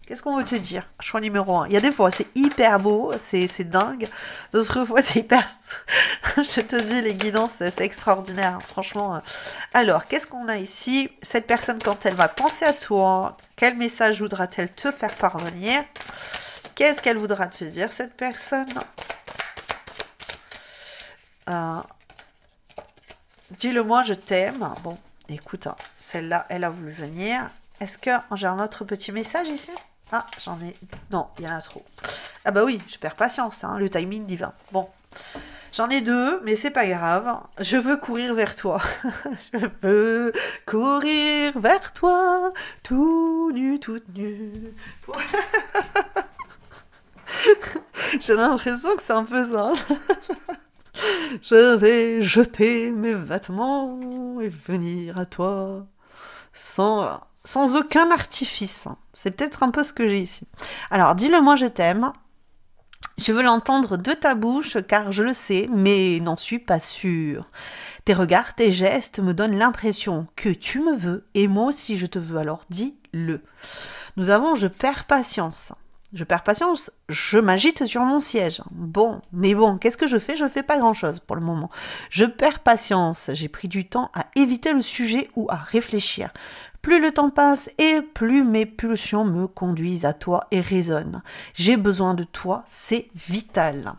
Speaker 2: Qu'est-ce qu'on veut te dire? Choix numéro 1. Il y a des fois, c'est hyper beau, c'est dingue. D'autres fois, c'est hyper... Je te dis, les guidances, c'est extraordinaire, hein, franchement. Alors, qu'est-ce qu'on a ici? Cette personne, quand elle va penser à toi, quel message voudra-t-elle te faire parvenir? Qu'est-ce qu'elle voudra te dire, cette personne? Dis-le-moi, je t'aime. Bon, écoute, hein, celle-là, elle a voulu venir. Est-ce que j'ai un autre petit message ici? Ah, j'en ai... Non, il y en a trop. Ah bah oui, je perds patience, hein, le timing divin. Bon, j'en ai 2, mais c'est pas grave. Je veux courir vers toi. Je veux courir vers toi, tout nu, toute nue. J'ai l'impression que c'est un peu ça. Je vais jeter mes vêtements et venir à toi sans aucun artifice. C'est peut-être un peu ce que j'ai ici. Alors, dis-le moi, je t'aime. Je veux l'entendre de ta bouche car je le sais, mais n'en suis pas sûre. Tes regards, tes gestes me donnent l'impression que tu me veux et moi aussi je te veux, alors dis-le. Nous avons je perds patience. Je perds patience, je m'agite sur mon siège. Bon, mais bon, qu'est-ce que je fais? Je fais pas grand-chose pour le moment. Je perds patience, j'ai pris du temps à éviter le sujet ou à réfléchir. Plus le temps passe et plus mes pulsions me conduisent à toi et résonnent. J'ai besoin de toi, c'est vital.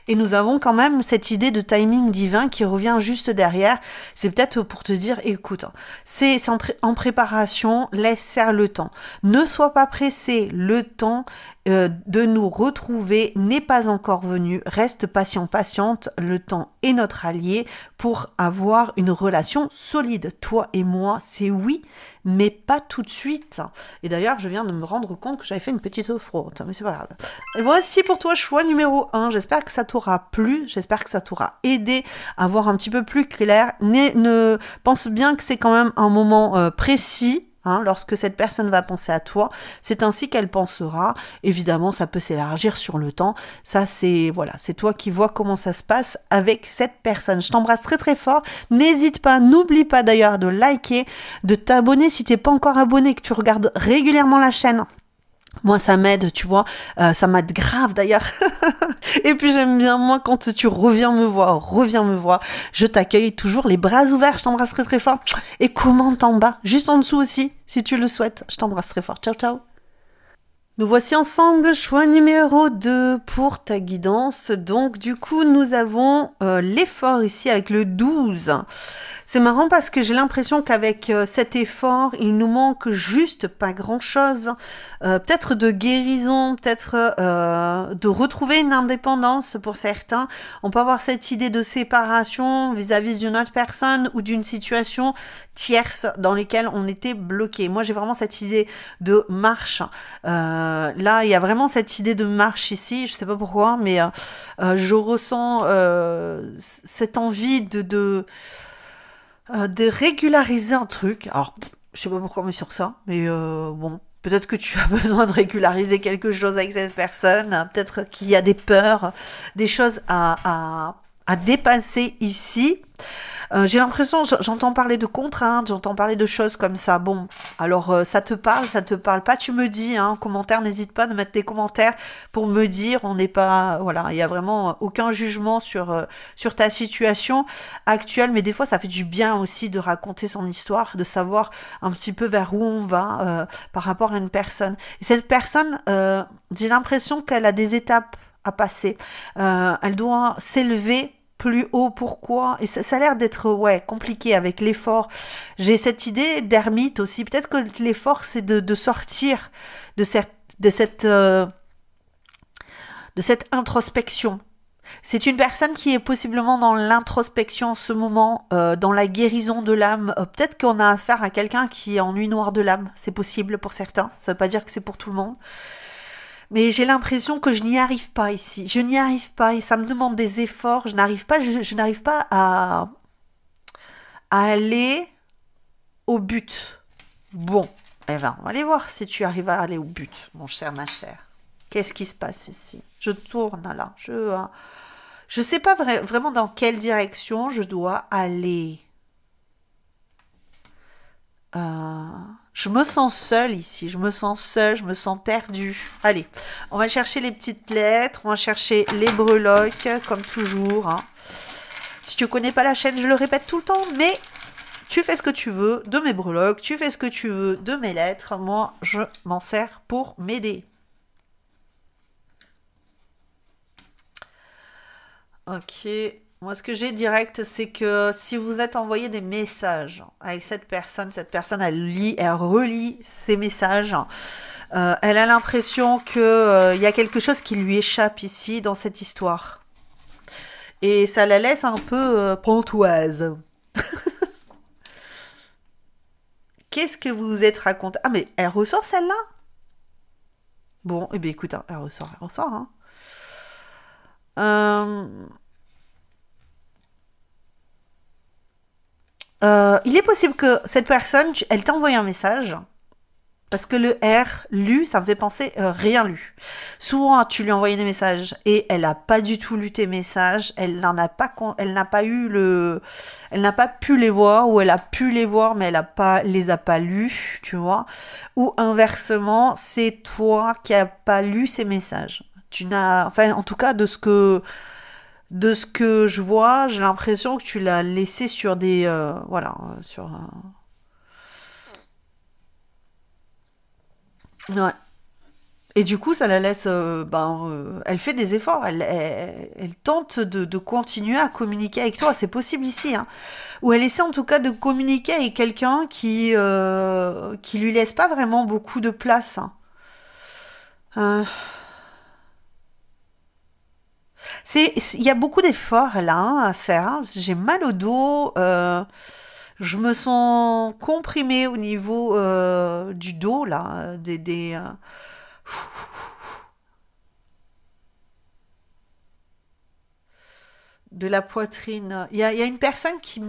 Speaker 2: Et nous avons quand même cette idée de timing divin qui revient juste derrière. C'est peut-être pour te dire, écoute, c'est en préparation, laisse faire le temps. Ne sois pas pressé, le temps de nous retrouver n'est pas encore venu. Reste patient, patiente, le temps est notre allié pour avoir une relation solide. Toi et moi, c'est oui, mais pas tout de suite. Et d'ailleurs, je viens de me rendre compte que j'avais fait une petite fraude, mais c'est pas grave. Et voici pour toi choix numéro 1. J'espère que ça t'aura plu, j'espère que ça t'aura aidé à voir un petit peu plus clair. Ne pense bien que c'est quand même un moment précis. Lorsque cette personne va penser à toi, c'est ainsi qu'elle pensera. Évidemment, ça peut s'élargir sur le temps. Ça, c'est toi qui vois comment ça se passe avec cette personne. Je t'embrasse très très fort. N'hésite pas, n'oublie pas d'ailleurs de liker, de t'abonner si t'es pas encore abonné, que tu regardes régulièrement la chaîne. Moi, ça m'aide, tu vois, ça m'aide grave d'ailleurs. Et puis j'aime bien, moi, quand tu reviens me voir, je t'accueille toujours les bras ouverts, je t'embrasse très très fort. Et commente en bas, juste en dessous aussi, si tu le souhaites. Je t'embrasse très fort. Ciao, ciao. Nous voici ensemble, choix numéro 2 pour ta guidance. Donc du coup, nous avons l'effort ici avec le 12. C'est marrant parce que j'ai l'impression qu'avec cet effort, il nous manque juste pas grand-chose. Peut-être de guérison, peut-être de retrouver une indépendance pour certains. On peut avoir cette idée de séparation vis-à-vis d'une autre personne ou d'une situation tierce dans lesquelles on était bloqué. Moi, j'ai vraiment cette idée de marche. Là, il y a vraiment cette idée de marche ici. Je sais pas pourquoi, mais je ressens cette envie de régulariser un truc. Alors, je sais pas pourquoi on est sur ça, mais bon, peut-être que tu as besoin de régulariser quelque chose avec cette personne, peut-être qu'il y a des peurs, des choses à dépasser ici. J'ai l'impression, j'entends parler de contraintes, j'entends parler de choses comme ça. Bon, alors ça te parle pas, tu me dis, en commentaire, n'hésite pas de mettre des commentaires pour me dire, on n'est pas, voilà, il y a vraiment aucun jugement sur ta situation actuelle, mais des fois ça fait du bien aussi de raconter son histoire, de savoir un petit peu vers où on va par rapport à une personne. Et cette personne, j'ai l'impression qu'elle a des étapes à passer. Elle doit s'élever plus haut, pourquoi? Et ça a l'air d'être compliqué avec l'effort. J'ai cette idée d'ermite aussi. Peut-être que l'effort, c'est de sortir de cette introspection. C'est une personne qui est possiblement dans l'introspection en ce moment, dans la guérison de l'âme. Peut-être qu'on a affaire à quelqu'un qui est en nuit noire de l'âme. C'est possible pour certains. Ça ne veut pas dire que c'est pour tout le monde. Mais j'ai l'impression que je n'y arrive pas ici. Je n'y arrive pas et ça me demande des efforts. Je n'arrive pas à aller au but. Bon, eh ben, on va aller voir si tu arrives à aller au but, mon cher, ma chère. Qu'est-ce qui se passe ici? Je tourne là. Je sais pas vraiment dans quelle direction je dois aller. Je me sens seule ici, je me sens perdue. Allez, on va chercher les petites lettres, on va chercher les breloques, comme toujours. Si tu connais pas la chaîne, je le répète tout le temps, mais tu fais ce que tu veux de mes breloques, tu fais ce que tu veux de mes lettres. Moi, je m'en sers pour m'aider. Ok. Moi, ce que j'ai direct, c'est que si vous êtes envoyé des messages avec cette personne, elle lit, elle relit ces messages. Elle a l'impression que y a quelque chose qui lui échappe ici dans cette histoire. Et ça la laisse un peu pantoise. Qu'est-ce que vous vous êtes raconté? Ah, mais elle ressort celle-là? Bon, eh bien écoute, elle ressort. Il est possible que cette personne, elle t'a envoyé un message Parce que le R, lu, ça me fait penser rien lu. Souvent, tu lui as envoyé des messages et elle n'a pas du tout lu tes messages. Elle n'en a pas, elle n'a pas eu le, elle n'a pas pu les voir ou elle a pu les voir mais elle a pas, les a pas lus, tu vois. Ou inversement, c'est toi qui a pas lu ces messages. Tu n'as, enfin, en tout cas, de ce que je vois, j'ai l'impression que tu l'as laissé sur des, voilà, sur. Ouais. Et du coup, ça la laisse, elle fait des efforts, elle tente de continuer à communiquer avec toi. C'est possible ici, hein. Ou elle essaie en tout cas de communiquer avec quelqu'un qui lui laisse pas vraiment beaucoup de place, hein. Euh, il y a beaucoup d'efforts là, hein, à faire, hein. J'ai mal au dos, je me sens comprimée au niveau du dos là, de la poitrine. Il y a une personne qui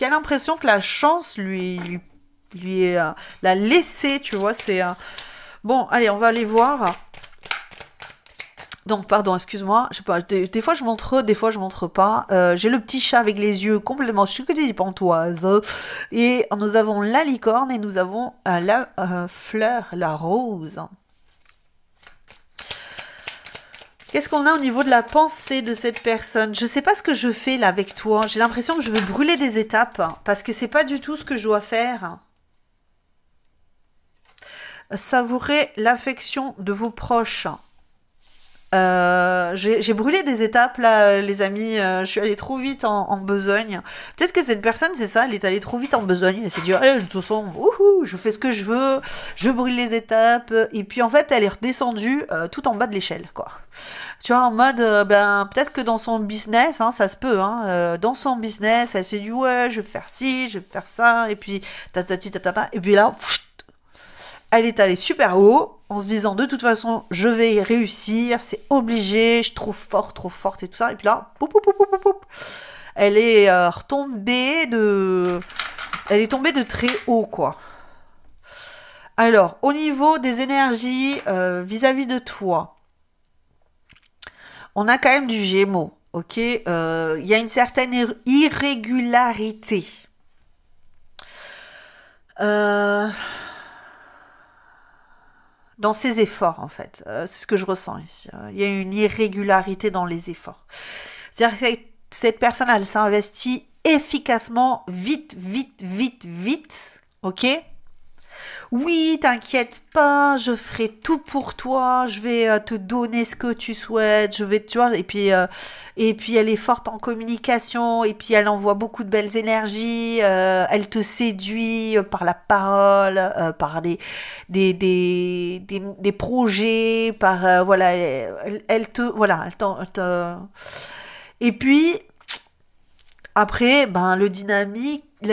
Speaker 2: a l'impression que la chance lui est, l'a laissé, tu vois. Bon, allez, on va aller voir. Donc, pardon, excuse-moi. Je sais pas, des fois je montre, des fois je montre pas. J'ai le petit chat avec les yeux complètement pantoise. Et nous avons la licorne et nous avons la fleur, la rose. Qu'est-ce qu'on a au niveau de la pensée de cette personne? Je sais pas ce que je fais là avec toi. J'ai l'impression que je veux brûler des étapes parce que c'est pas du tout ce que je dois faire. Savourer l'affection de vos proches. J'ai brûlé des étapes là, les amis. Je suis allée trop vite en besogne. Peut-être que cette personne, c'est ça, elle est allée trop vite en besogne. Elle s'est dit, allez, de toute façon, wouhou, je fais ce que je veux, je brûle les étapes. Et puis en fait, elle est redescendue tout en bas de l'échelle, quoi. Tu vois, en mode, peut-être que dans son business, hein, ça se peut, hein, dans son business, elle s'est dit, ouais, je vais faire ci, je vais faire ça, et puis, tatati, tatata, et puis là, elle est allée super haut, en se disant, de toute façon, je vais y réussir, c'est obligé, je suis trop forte et tout ça, et puis là, poup, poup, poup, poup, poup, poup, elle est elle est tombée de très haut, quoi. Alors, au niveau des énergies vis-à-vis de toi, on a quand même du Gémeaux, ok. Il y a une certaine irrégularité. Euh, dans ses efforts, en fait. C'est ce que je ressens ici. Il y a une irrégularité dans les efforts. C'est-à-dire que cette personne, elle s'investit efficacement, vite, vite, vite, vite, ok. Oui, t'inquiète pas, je ferai tout pour toi, je vais te donner ce que tu souhaites, je vais, tu vois, et puis elle est forte en communication, et puis elle envoie beaucoup de belles énergies, elle te séduit par la parole, par des projets, par, voilà, elle te, voilà, et puis, après, ben, le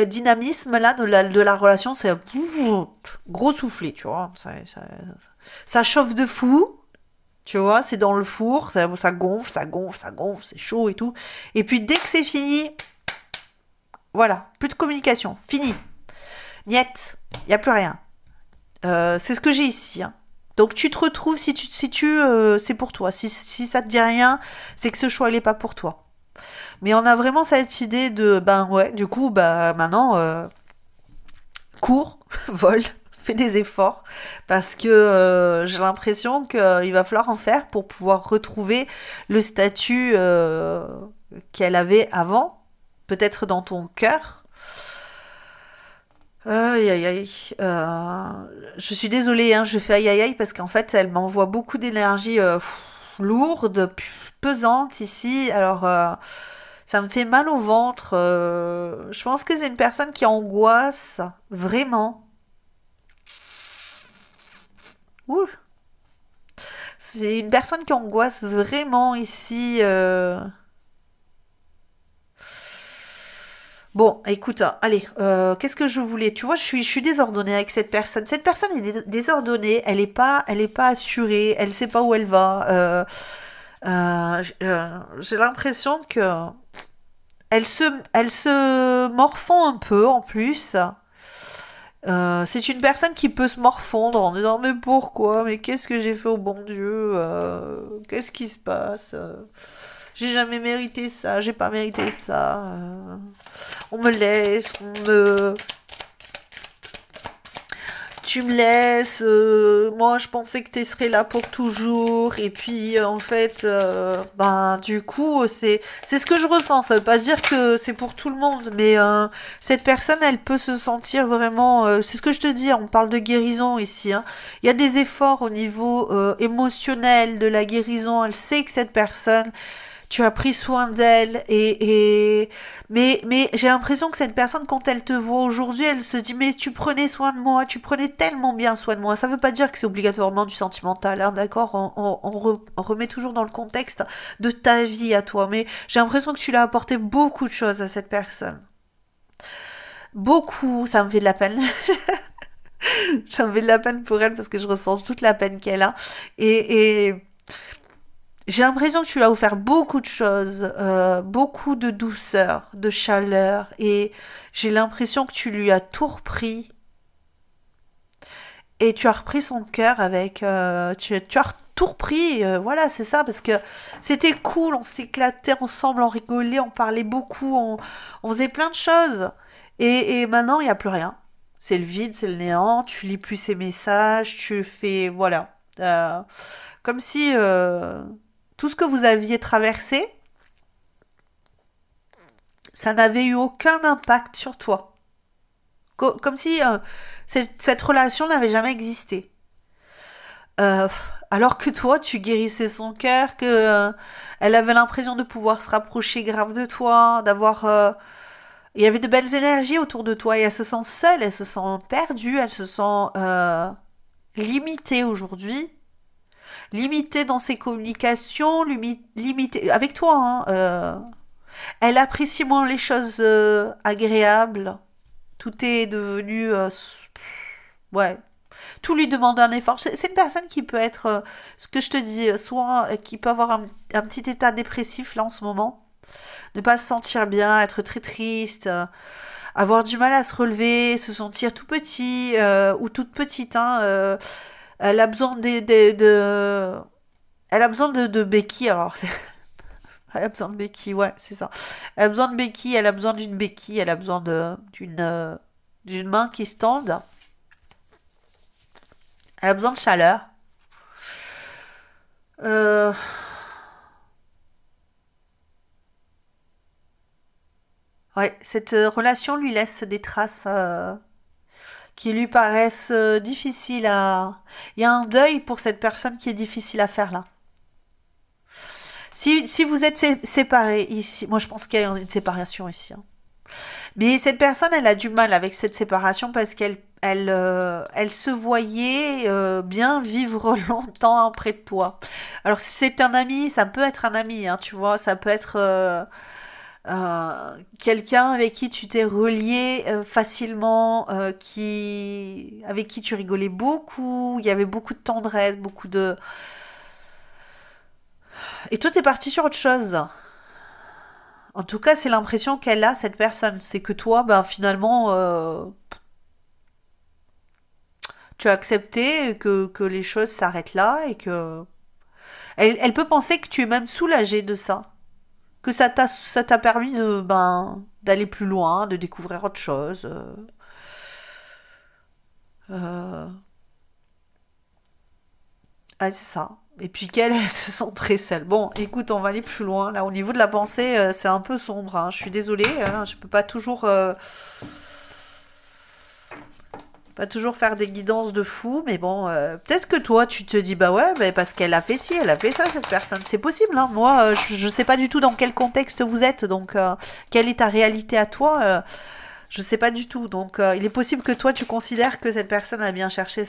Speaker 2: dynamisme là de la relation, c'est gros soufflé, tu vois. Ça chauffe de fou, tu vois, c'est dans le four, ça gonfle, ça gonfle, ça gonfle, c'est chaud et tout. Et puis dès que c'est fini, voilà, plus de communication, fini. Niet, il n'y a plus rien. C'est ce que j'ai ici, hein. Donc tu te retrouves, c'est pour toi. Si ça te dit rien, c'est que ce choix n'est pas pour toi. Mais on a vraiment cette idée de, ben ouais, du coup, bah maintenant, cours, vole, fais des efforts, parce que j'ai l'impression qu'il va falloir en faire pour pouvoir retrouver le statut qu'elle avait avant, peut-être dans ton cœur. Aïe aïe aïe. Je suis désolée, hein, je fais aïe aïe aïe parce qu'en fait, elle m'envoie beaucoup d'énergie lourde, pesante ici. Alors, ça me fait mal au ventre. Je pense que c'est une personne qui angoisse vraiment. Ouh. C'est une personne qui angoisse vraiment ici. Bon, écoute, hein, allez, qu'est-ce que je voulais? Tu vois, je suis désordonnée avec cette personne. Cette personne est désordonnée, elle est pas assurée, elle sait pas où elle va. J'ai l'impression que elle se morfond un peu en plus. C'est une personne qui peut se morfondre en disant mais pourquoi? Mais qu'est-ce que j'ai fait au bon Dieu? Qu'est-ce qui se passe? J'ai jamais mérité ça, j'ai pas mérité ça. On me laisse, tu me laisses, moi je pensais que tu serais là pour toujours, et puis en fait, ben du coup c'est ce que je ressens. Ça veut pas dire que c'est pour tout le monde, mais cette personne elle peut se sentir vraiment, c'est ce que je te dis, on parle de guérison ici, hein. Il y a des efforts au niveau émotionnel de la guérison. Elle sait que cette personne tu as pris soin d'elle mais j'ai l'impression que cette personne quand elle te voit aujourd'hui elle se dit mais tu prenais soin de moi, tu prenais tellement bien soin de moi. Ça veut pas dire que c'est obligatoirement du sentimental, hein, d'accord, on remet toujours dans le contexte de ta vie à toi, mais j'ai l'impression que tu l'as apporté beaucoup de choses à cette personne, beaucoup. Ça me fait de la peine. Ça me fait de la peine pour elle parce que je ressens toute la peine qu'elle a et j'ai l'impression que tu lui as offert beaucoup de choses, beaucoup de douceur, de chaleur, et j'ai l'impression que tu lui as tout repris, et tu as repris son cœur avec, tu as tout repris, voilà, c'est ça, parce que c'était cool, on s'éclatait ensemble, on rigolait, on parlait beaucoup, on faisait plein de choses, et maintenant il n'y a plus rien. C'est le vide, c'est le néant, tu lis plus ses messages, tu fais, voilà, comme si tout ce que vous aviez traversé, ça n'avait eu aucun impact sur toi. Comme si cette relation n'avait jamais existé. Euh, alors que toi, tu guérissais son cœur, que elle avait l'impression de pouvoir se rapprocher grave de toi, d'avoir... il y avait de belles énergies autour de toi et elle se sent seule, elle se sent perdue, elle se sent limitée aujourd'hui, limitée dans ses communications, limitée avec toi, hein, elle apprécie moins les choses agréables. Tout est devenu... ouais. Tout lui demande un effort. C'est une personne qui peut être, ce que je te dis, soit qui peut avoir un petit état dépressif là en ce moment. Ne pas se sentir bien, être très triste, avoir du mal à se relever, se sentir tout petit ou toute petite. Hein, elle a besoin elle a besoin de béquilles. Alors, elle a besoin de béquilles, ouais, c'est ça. Elle a besoin de béquilles, elle a besoin d'une béquille, elle a besoin d'une main qui se tende. Elle a besoin de chaleur. Euh, ouais, cette relation lui laisse des traces qui lui paraissent difficiles à... Il y a un deuil pour cette personne qui est difficile à faire là. Si vous êtes séparés ici, moi je pense qu'il y a une séparation ici, hein. Mais cette personne, elle a du mal avec cette séparation parce elle se voyait bien vivre longtemps près de toi. Alors si c'est un ami, ça peut être un ami, hein, tu vois, ça peut être quelqu'un avec qui tu t'es relié facilement, avec qui tu rigolais beaucoup, il y avait beaucoup de tendresse, beaucoup de... Et toi, t'es parti sur autre chose. En tout cas, c'est l'impression qu'elle a, cette personne. C'est que toi, ben, finalement, tu as accepté que les choses s'arrêtent là et que... Elle peut penser que tu es même soulagé de ça. Que ça t'a permis d'aller plus loin, de découvrir autre chose. Euh, ah, c'est ça. Et puis qu'elle, elle se sent très seule. Bon, écoute, on va aller plus loin. Là, au niveau de la pensée, c'est un peu sombre, hein. Je suis désolée, hein, je peux pas toujours faire des guidances de fou, mais bon, peut-être que toi, tu te dis, bah ouais, bah, parce qu'elle a fait ci, elle a fait ça, cette personne. C'est possible, hein. Moi, je sais pas du tout dans quel contexte vous êtes, donc quelle est ta réalité à toi, je sais pas du tout. Donc, il est possible que toi, tu considères que cette personne a bien cherché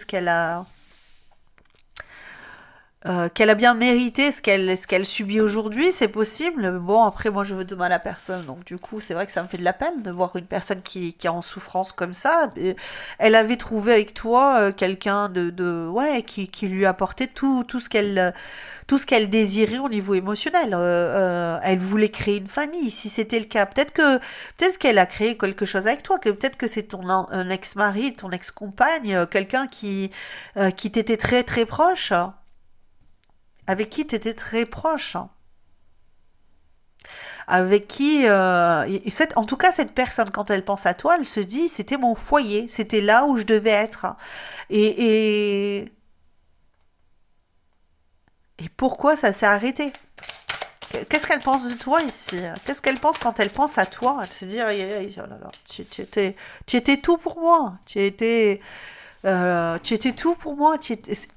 Speaker 2: qu'elle a bien mérité ce qu'elle subit aujourd'hui, c'est possible. Bon, après, moi, je veux de mal à personne, donc du coup, c'est vrai que ça me fait de la peine de voir une personne qui est en souffrance comme ça. Et elle avait trouvé avec toi quelqu'un ouais, qui lui apportait tout ce qu'elle désirait au niveau émotionnel. Elle voulait créer une famille, si c'était le cas. Peut-être qu'elle a créé quelque chose avec toi, que peut-être que c'est un ex-mari, ton ex-compagne, quelqu'un qui t'était très très proche, avec qui tu étais très proche, avec qui, en tout cas, cette personne, quand elle pense à toi, elle se dit, c'était mon foyer, c'était là où je devais être. Et, et, et pourquoi ça s'est arrêté? Qu'est-ce qu'elle pense de toi ici? Qu'est-ce qu'elle pense quand elle pense à toi? Elle se dit, aïe, aïe, aïe, oh là là, tu étais tout pour moi, tu étais tout pour moi.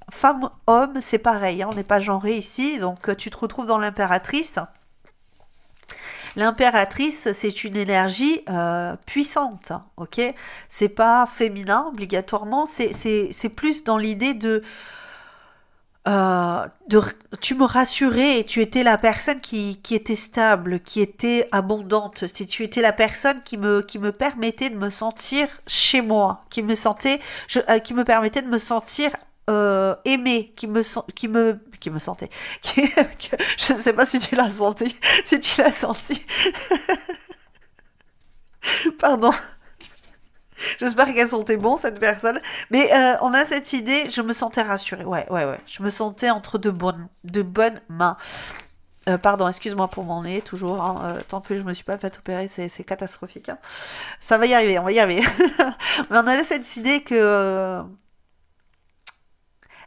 Speaker 2: Femme, homme, c'est pareil, hein, on n'est pas genré ici, donc tu te retrouves dans l'impératrice. L'impératrice, c'est une énergie puissante, ok? C'est pas féminin obligatoirement, c'est plus dans l'idée de tu me rassurais et tu étais la personne qui était stable, qui était abondante. Si tu étais la personne qui me permettait de me sentir chez moi, qui me permettait de me sentir aimée, qui me sentait. Je sais pas si tu l'as senti, si tu l'as senti. Pardon. J'espère qu'elle sentait bon, cette personne. Mais on a cette idée, je me sentais rassurée. Ouais, ouais, ouais. Je me sentais entre de bonnes mains. Pardon, excuse-moi pour mon nez, toujours. Hein, tant que je me suis pas fait opérer, c'est catastrophique. Hein. Ça va y arriver, on va y arriver. Mais on a cette idée que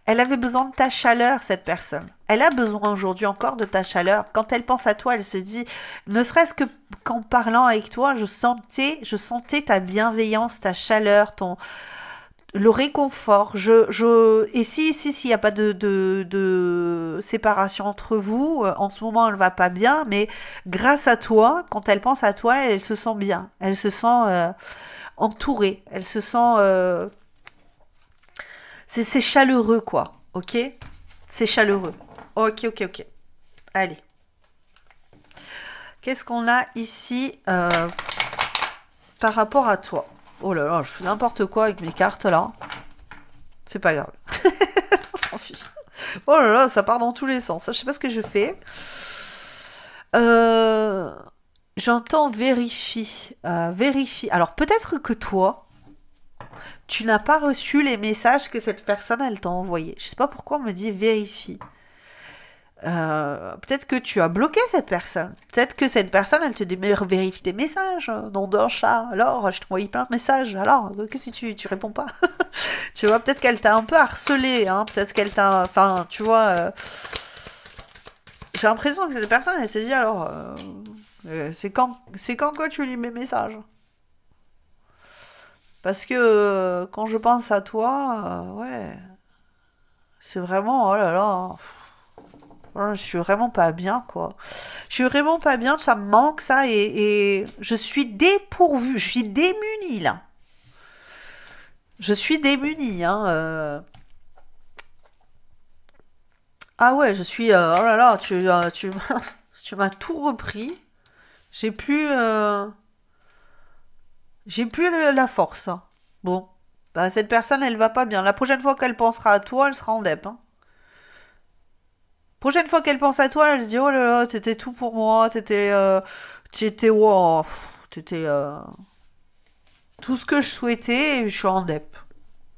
Speaker 2: elle avait besoin de ta chaleur, cette personne. Elle a besoin aujourd'hui encore de ta chaleur. Quand elle pense à toi, elle se dit, ne serait-ce que qu'en parlant avec toi, je sentais ta bienveillance, ta chaleur, le réconfort. Et s'il n'y a pas de séparation entre vous, en ce moment, elle va pas bien, mais grâce à toi, quand elle pense à toi, elle se sent bien. Elle se sent entourée. Elle se sent c'est chaleureux, quoi. Ok? C'est chaleureux. Ok, ok, ok. Allez. Qu'est-ce qu'on a ici par rapport à toi? Oh là là, je fais n'importe quoi avec mes cartes, là. C'est pas grave. On s'en fiche. Oh là là, ça part dans tous les sens. Je sais pas ce que je fais. J'entends vérifie. Vérifie. Alors, peut-être que toi, tu n'as pas reçu les messages que cette personne, elle t'a envoyés. Je sais pas pourquoi on me dit vérifie. Peut-être que tu as bloqué cette personne. Peut-être que cette personne, elle te dit mais vérifie tes messages. Nom d'un chat. Alors, je t'ai envoyé plein de messages. Alors, qu'est-ce que tu réponds pas? Tu vois, peut-être qu'elle t'a un peu harcelé. Hein, peut-être qu'elle t'a... Enfin, tu vois... j'ai l'impression que cette personne, elle s'est dit alors... c'est quand que tu lis mes messages? Parce que quand je pense à toi, ouais, c'est vraiment, oh là là, voilà, je suis vraiment pas bien, quoi. Je suis vraiment pas bien, ça me manque, ça, et je suis dépourvue, je suis démunie, là. Je suis démunie, hein. Ah ouais, je suis, oh là là, tu m'as tout repris. J'ai plus, j'ai plus la force. Hein. Bon, bah cette personne, elle va pas bien. La prochaine fois qu'elle pensera à toi, elle sera en dep. Hein. Prochaine fois qu'elle pense à toi, elle se dit oh là là, t'étais tout pour moi, t'étais wow, t'étais tout ce que je souhaitais, et je suis en dep.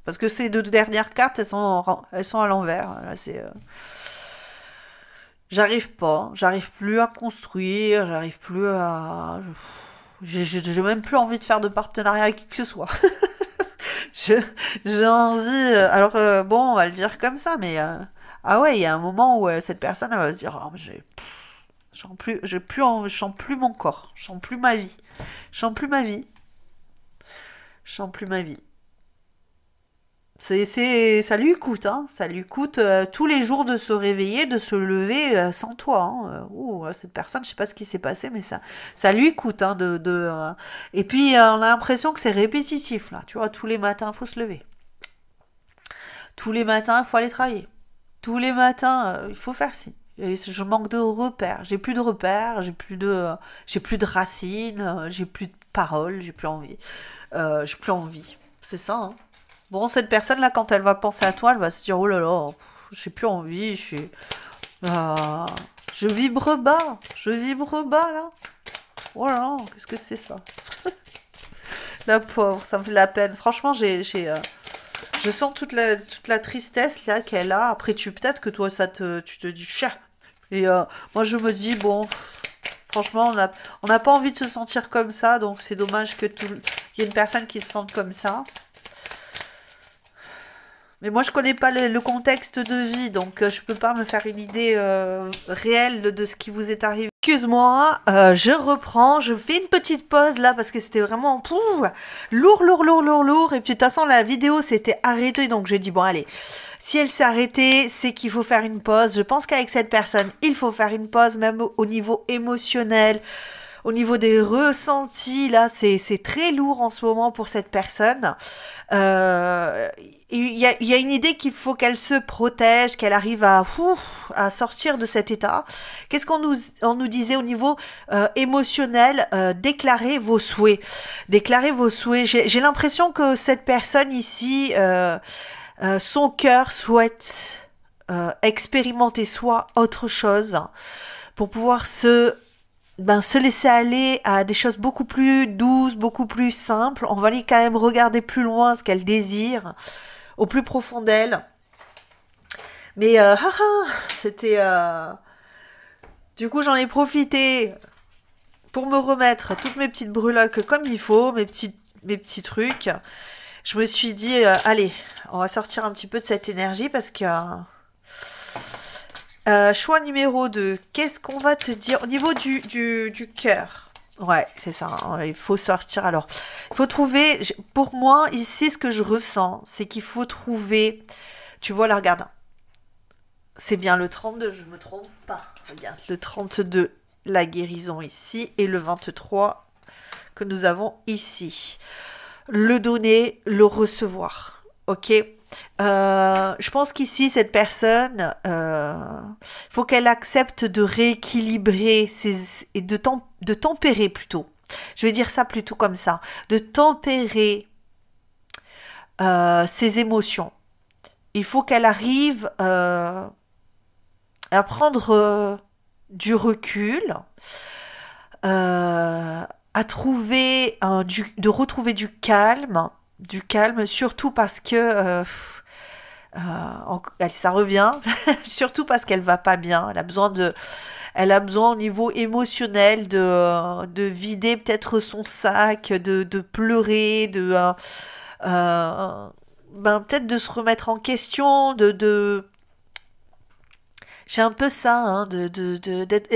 Speaker 2: Parce que ces deux dernières cartes, elles sont à l'envers. Là, j'arrive plus à construire, j'arrive plus à, j'ai même plus envie de faire de partenariat avec qui que ce soit. Je- J'ai envie. Alors, bon, on va le dire comme ça, mais. Ah ouais, il y a un moment où cette personne elle va se dire oh, mais je sens plus mon corps, je sens plus ma vie. Je sens plus ma vie. Je sens plus ma vie. Ça lui coûte, hein. Ça lui coûte tous les jours de se réveiller, de se lever sans toi. Hein. Ouh, cette personne, je sais pas ce qui s'est passé, mais ça lui coûte. Hein, Et puis, on a l'impression que c'est répétitif, là. Tu vois, tous les matins, il faut se lever. Tous les matins, il faut aller travailler. Tous les matins, il faut faire ci. Et je manque de repères. J'ai plus de repères, j'ai plus de racines, j'ai plus de paroles, j'ai plus envie. J'ai plus envie. C'est ça, hein. Bon, cette personne-là, quand elle va penser à toi, elle va se dire, oh là là, j'ai plus envie, ah, je vibre bas, là. Oh là là, qu'est-ce que c'est ça? La pauvre, ça me fait de la peine. Franchement, je sens toute la tristesse là qu'elle a. Après, peut-être que toi, tu te dis, chien. Et moi, je me dis, bon, franchement, on n'a pas envie de se sentir comme ça, donc c'est dommage qu'il y ait une personne qui se sente comme ça. Mais moi, je connais pas le contexte de vie, donc je peux pas me faire une idée réelle de ce qui vous est arrivé. Excuse-moi, je reprends, je fais une petite pause là parce que c'était vraiment lourd. Et puis de toute façon, la vidéo s'était arrêtée, donc j'ai dit bon allez, si elle s'est arrêtée, c'est qu'il faut faire une pause. Je pense qu'avec cette personne, il faut faire une pause, même au niveau émotionnel. Au niveau des ressentis, là, c'est très lourd en ce moment pour cette personne. Il y a une idée qu'il faut qu'elle se protège, qu'elle arrive à sortir de cet état. Qu'est-ce on nous disait au niveau émotionnel? Déclarez vos souhaits. Déclarez vos souhaits. J'ai l'impression que cette personne ici, son cœur souhaite expérimenter soit autre chose pour pouvoir se laisser aller à des choses beaucoup plus douces, beaucoup plus simples. On va aller quand même regarder plus loin ce qu'elle désire, au plus profond d'elle. Mais c'était... Du coup, j'en ai profité pour me remettre toutes mes petites breloques comme il faut, mes petits trucs. Je me suis dit, allez, on va sortir un petit peu de cette énergie parce que... choix numéro 2, qu'est-ce qu'on va te dire au niveau du cœur? Ouais, c'est ça, hein, il faut sortir. Alors, il faut trouver, pour moi, ici, ce que je ressens, c'est qu'il faut trouver, tu vois, là, regarde, c'est bien le 32, je me trompe pas, regarde, le 32, la guérison ici, et le 23 que nous avons ici. Le donner, le recevoir, ok? Je pense qu'ici, cette personne, faut qu'elle accepte de rééquilibrer et de tempérer plutôt. Je vais dire ça plutôt comme ça. De tempérer ses émotions. Il faut qu'elle arrive à prendre du recul, à trouver de retrouver du calme, surtout parce que ça revient, surtout parce qu'elle va pas bien. Elle a besoin au niveau émotionnel de vider peut-être son sac, de pleurer, peut-être de se remettre en question, j'ai un peu ça, hein,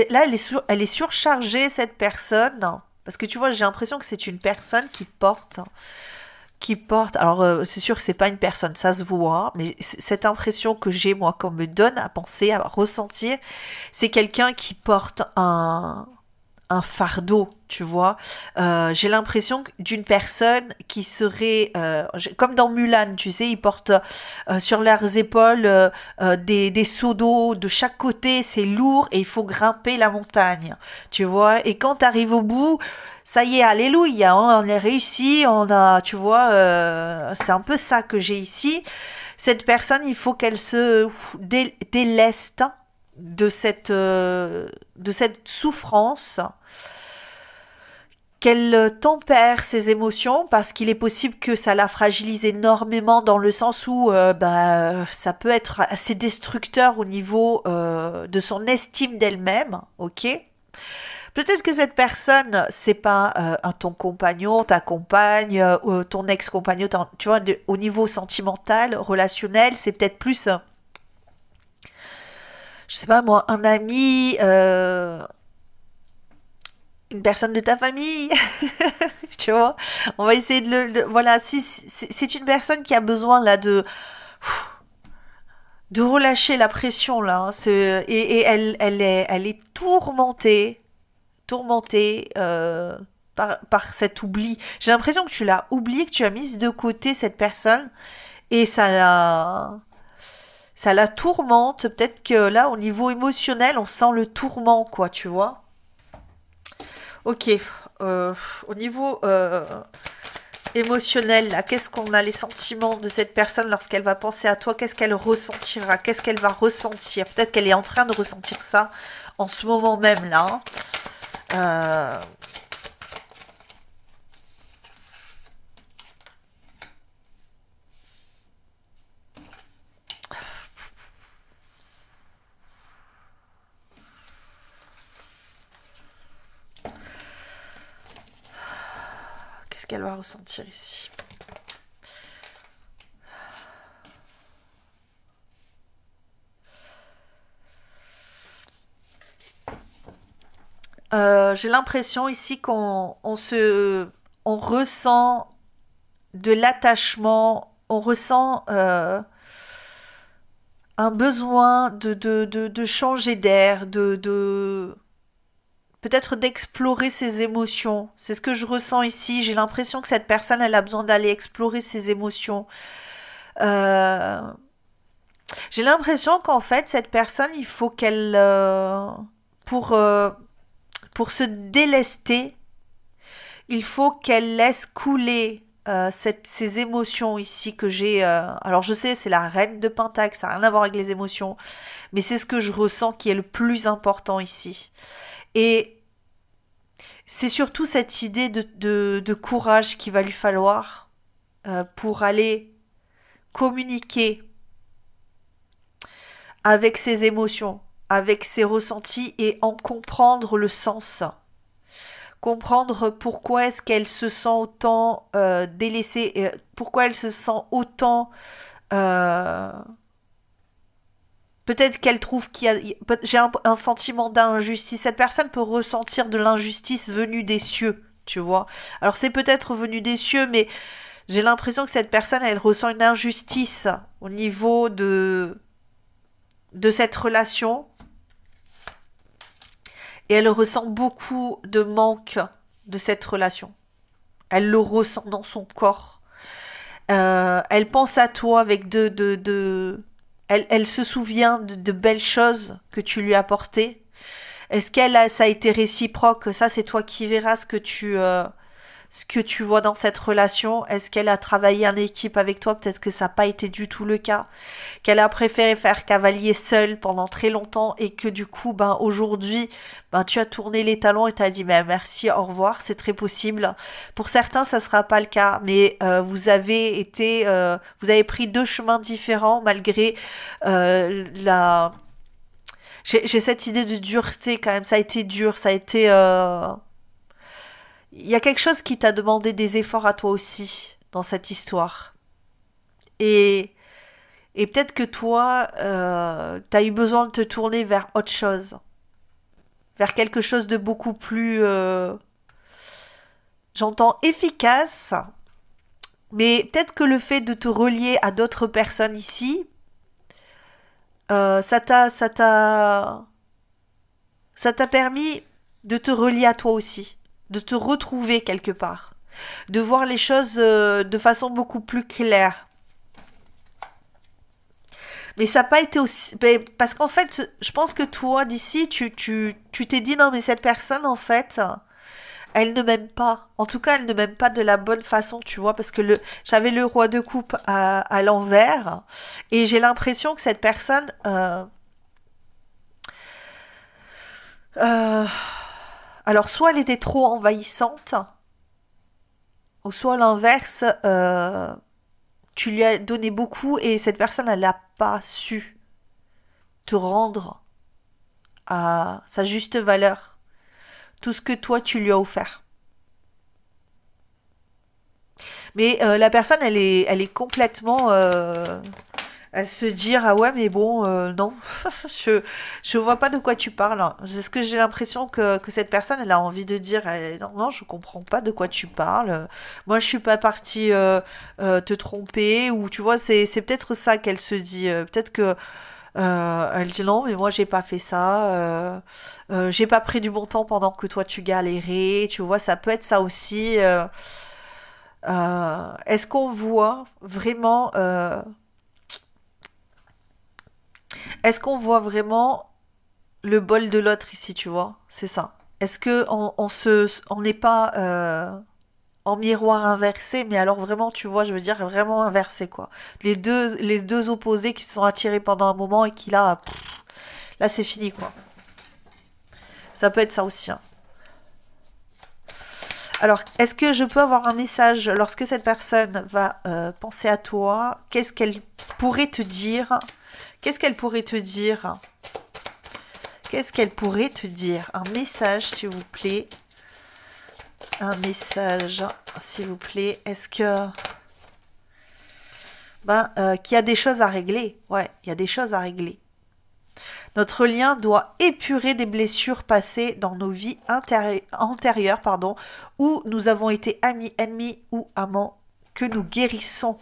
Speaker 2: là, elle est surchargée, cette personne, parce que tu vois, j'ai l'impression que c'est une personne qui porte. Alors c'est sûr que c'est pas une personne, ça se voit, mais cette impression que j'ai, moi, qu'on me donne à penser, à ressentir, c'est quelqu'un qui porte un fardeau, tu vois. J'ai l'impression d'une personne qui serait, comme dans Mulan, tu sais, ils portent sur leurs épaules des seaux d'eau de chaque côté, c'est lourd et il faut grimper la montagne, tu vois. Et quand tu arrives au bout, ça y est, alléluia, on est réussi, tu vois, c'est un peu ça que j'ai ici. Cette personne, il faut qu'elle se déleste de cette souffrance, qu'elle tempère ses émotions, parce qu'il est possible que ça la fragilise énormément dans le sens où ça peut être assez destructeur au niveau de son estime d'elle-même, ok? Peut-être que cette personne, c'est pas ton compagnon, ta compagne, ton ex-compagnon, tu vois, au niveau sentimental, relationnel, c'est peut-être plus, je sais pas moi, un ami, une personne de ta famille, tu vois. On va essayer voilà, si c'est une personne qui a besoin là de relâcher la pression là, hein, et elle est tourmentée par cet oubli. J'ai l'impression que tu l'as oublié, que tu as mise de côté cette personne et ça l'a Ça la tourmente. Peut-être que là, au niveau émotionnel, on sent le tourment, quoi, tu vois. Ok. Euh, Au niveau émotionnel, là, qu'est-ce qu'on a les sentiments de cette personne lorsqu'elle va penser à toi? Qu'est-ce qu'elle ressentira? Qu'est-ce qu'elle va ressentir? Peut-être qu'elle est en train de ressentir ça en ce moment même, là. Hein. Euh, Qu'est-ce qu'elle va ressentir ici? J'ai l'impression ici on ressent de l'attachement, on ressent un besoin de changer d'air, peut-être d'explorer ses émotions. C'est ce que je ressens ici. J'ai l'impression que cette personne, elle a besoin d'aller explorer ses émotions. Euh, j'ai l'impression qu'en fait, cette personne, il faut pour, euh, pour se délester, il faut qu'elle laisse couler ces émotions ici que j'ai. Alors je sais, c'est la reine de Pentacle, ça n'a rien à voir avec les émotions, mais c'est ce que je ressens qui est le plus important ici. Et c'est surtout cette idée de courage qu'il va lui falloir pour aller communiquer avec ses émotions, avec ses ressentis et en comprendre le sens. Comprendre pourquoi est-ce qu'elle se sent autant délaissée, pourquoi elle se sent autant... euh, peut-être qu'elle trouve qu'il y a... J'ai un sentiment d'injustice. Cette personne peut ressentir de l'injustice venue des cieux, tu vois. Alors c'est peut-être venu des cieux, mais j'ai l'impression que cette personne, elle ressent une injustice au niveau de cette relation. Et elle ressent beaucoup de manque de cette relation. Elle le ressent dans son corps. Elle pense à toi avec elle se souvient de belles choses que tu lui as apportées. Est-ce ça a été réciproque? Ça, c'est toi qui verras ce que tu vois dans cette relation. Est-ce qu'elle a travaillé en équipe avec toi? Peut-être que ça n'a pas été du tout le cas. Qu'elle a préféré faire cavalier seule pendant très longtemps et que du coup, ben, aujourd'hui, ben, tu as tourné les talons et t'as dit, ben, merci, au revoir, c'est très possible. Pour certains, ça sera pas le cas, mais vous avez pris deux chemins différents malgré la... J'ai cette idée de dureté quand même, ça a été dur, ça a été... Il y a quelque chose qui t'a demandé des efforts à toi aussi dans cette histoire. Et, et peut-être que toi, t'as eu besoin de te tourner vers autre chose. Vers quelque chose de beaucoup plus, j'entends, efficace. Mais peut-être que le fait de te relier à d'autres personnes ici, ça t'a permis de te relier à toi aussi, de te retrouver quelque part, de voir les choses de façon beaucoup plus claire. Mais ça n'a pas été aussi... Parce qu'en fait, je pense que toi, d'ici, tu t'es dit, non, mais cette personne, en fait, elle ne m'aime pas. En tout cas, elle ne m'aime pas de la bonne façon, tu vois, parce que j'avais le roi de coupe à l'envers, et j'ai l'impression que cette personne... euh, alors, soit elle était trop envahissante, ou soit l'inverse, tu lui as donné beaucoup et cette personne, elle n'a pas su te rendre à sa juste valeur, tout ce que toi, tu lui as offert. Mais la personne, elle est complètement à se dire, ah ouais, mais bon, non, je vois pas de quoi tu parles. C'est ce que j'ai l'impression que cette personne, elle a envie de dire, non, non, je comprends pas de quoi tu parles. Moi, je suis pas partie te tromper, ou tu vois, c'est peut-être ça qu'elle se dit. Peut-être que elle dit non, mais moi j'ai pas fait ça. J'ai pas pris du bon temps pendant que toi tu galérais. Tu vois, ça peut être ça aussi. Est-ce qu'on voit vraiment Est-ce qu'on voit vraiment le bol de l'autre ici, tu vois? C'est ça. Est-ce que on n'est pas en miroir inversé, mais alors vraiment, tu vois, je veux dire vraiment inversé, quoi. Les deux opposés qui se sont attirés pendant un moment et qui là, pff, là c'est fini, quoi. Ça peut être ça aussi, hein. Alors, est-ce que je peux avoir un message lorsque cette personne va penser à toi? Qu'est-ce qu'elle pourrait te dire? Qu'est-ce qu'elle pourrait te dire? Qu'est-ce qu'elle pourrait te dire? Un message, s'il vous plaît. Un message, s'il vous plaît. Est-ce que... qu'il y a des choses à régler. Ouais, il y a des choses à régler. Notre lien doit épurer des blessures passées dans nos vies antérieures, où nous avons été amis, ennemis ou amants, que nous guérissons.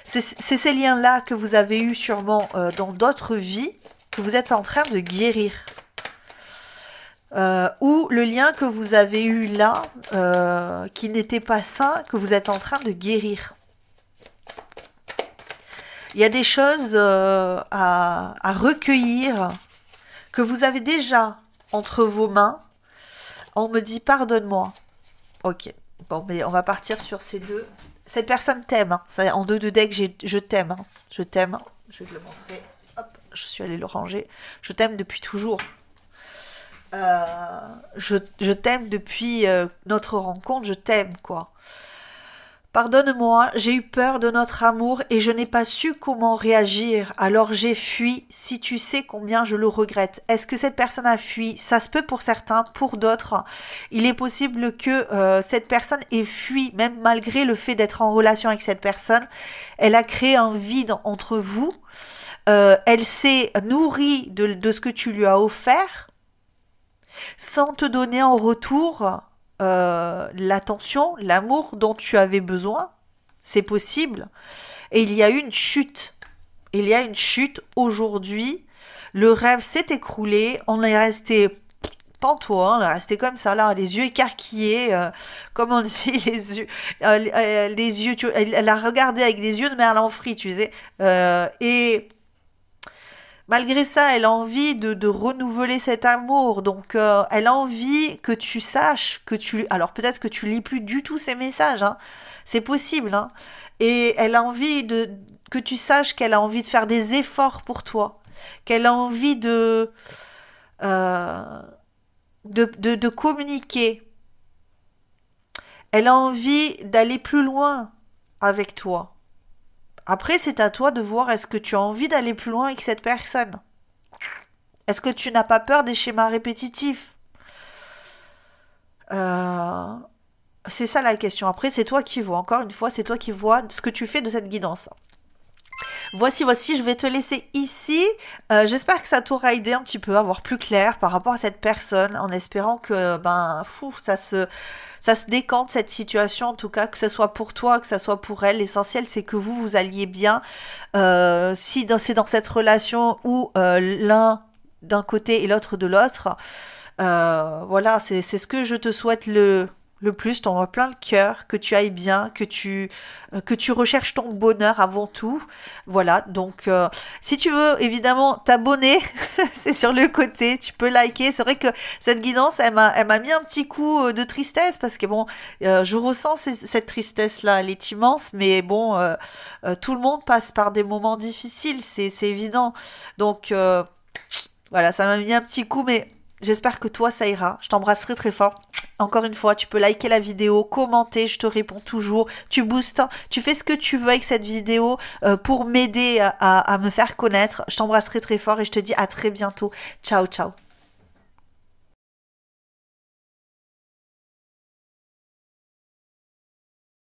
Speaker 2: C'est ces liens-là que vous avez eus sûrement dans d'autres vies, que vous êtes en train de guérir. Ou le lien que vous avez eu là, qui n'était pas sain, que vous êtes en train de guérir. Il y a des choses à recueillir que vous avez déjà entre vos mains. On me dit pardonne-moi. Ok, bon, mais on va partir sur ces deux. Cette personne t'aime. Hein. En deux de deck, je t'aime. Hein. Je t'aime. Je vais te le montrer. Hop, je suis allée le ranger. Je t'aime depuis toujours. Je t'aime depuis notre rencontre. Je t'aime, quoi. Pardonne-moi, j'ai eu peur de notre amour et je n'ai pas su comment réagir, alors j'ai fui, si tu sais combien je le regrette. Est-ce que cette personne a fui? Ça se peut pour certains, pour d'autres. Il est possible que cette personne ait fui, même malgré le fait d'être en relation avec cette personne. Elle a créé un vide entre vous. Elle s'est nourrie de ce que tu lui as offert, sans te donner en retour... l'attention, l'amour dont tu avais besoin, c'est possible. Et il y a eu une chute. Il y a une chute aujourd'hui. Le rêve s'est écroulé. On est resté pantois, on est resté comme ça, là, les yeux écarquillés, comme on dit, les yeux, elle a regardé avec des yeux de merlan frit, tu sais. Et... malgré ça, elle a envie de renouveler cet amour. Donc, elle a envie que tu saches que tu... alors, peut-être que tu lis plus du tout ces messages. Hein. C'est possible. Hein. Et elle a envie que tu saches qu'elle a envie de faire des efforts pour toi. Qu'elle a envie de communiquer. Elle a envie d'aller plus loin avec toi. Après, c'est à toi de voir, est-ce que tu as envie d'aller plus loin avec cette personne? Est-ce que tu n'as pas peur des schémas répétitifs? C'est ça la question. Après, c'est toi qui vois. Encore une fois, c'est toi qui vois ce que tu fais de cette guidance. Voici, je vais te laisser ici. J'espère que ça t'aura aidé un petit peu à voir plus clair par rapport à cette personne, en espérant que ça se décante cette situation, en tout cas, que ce soit pour toi, que ce soit pour elle. L'essentiel, c'est que vous alliez bien. Si c'est dans cette relation où l'un d'un côté et l'autre de l'autre, voilà, c'est ce que je te souhaite le plus. T'envoies plein le cœur, que tu ailles bien, que tu recherches ton bonheur avant tout. Voilà, donc si tu veux évidemment t'abonner, c'est sur le côté, tu peux liker. C'est vrai que cette guidance, elle m'a mis un petit coup de tristesse parce que bon, je ressens cette tristesse-là, elle est immense, mais bon, tout le monde passe par des moments difficiles, c'est évident. Donc voilà, ça m'a mis un petit coup, mais j'espère que toi, ça ira. Je t'embrasserai très fort. Encore une fois, tu peux liker la vidéo, commenter, je te réponds toujours. Tu boostes, tu fais ce que tu veux avec cette vidéo pour m'aider à me faire connaître. Je t'embrasserai très fort et je te dis à très bientôt. Ciao, ciao.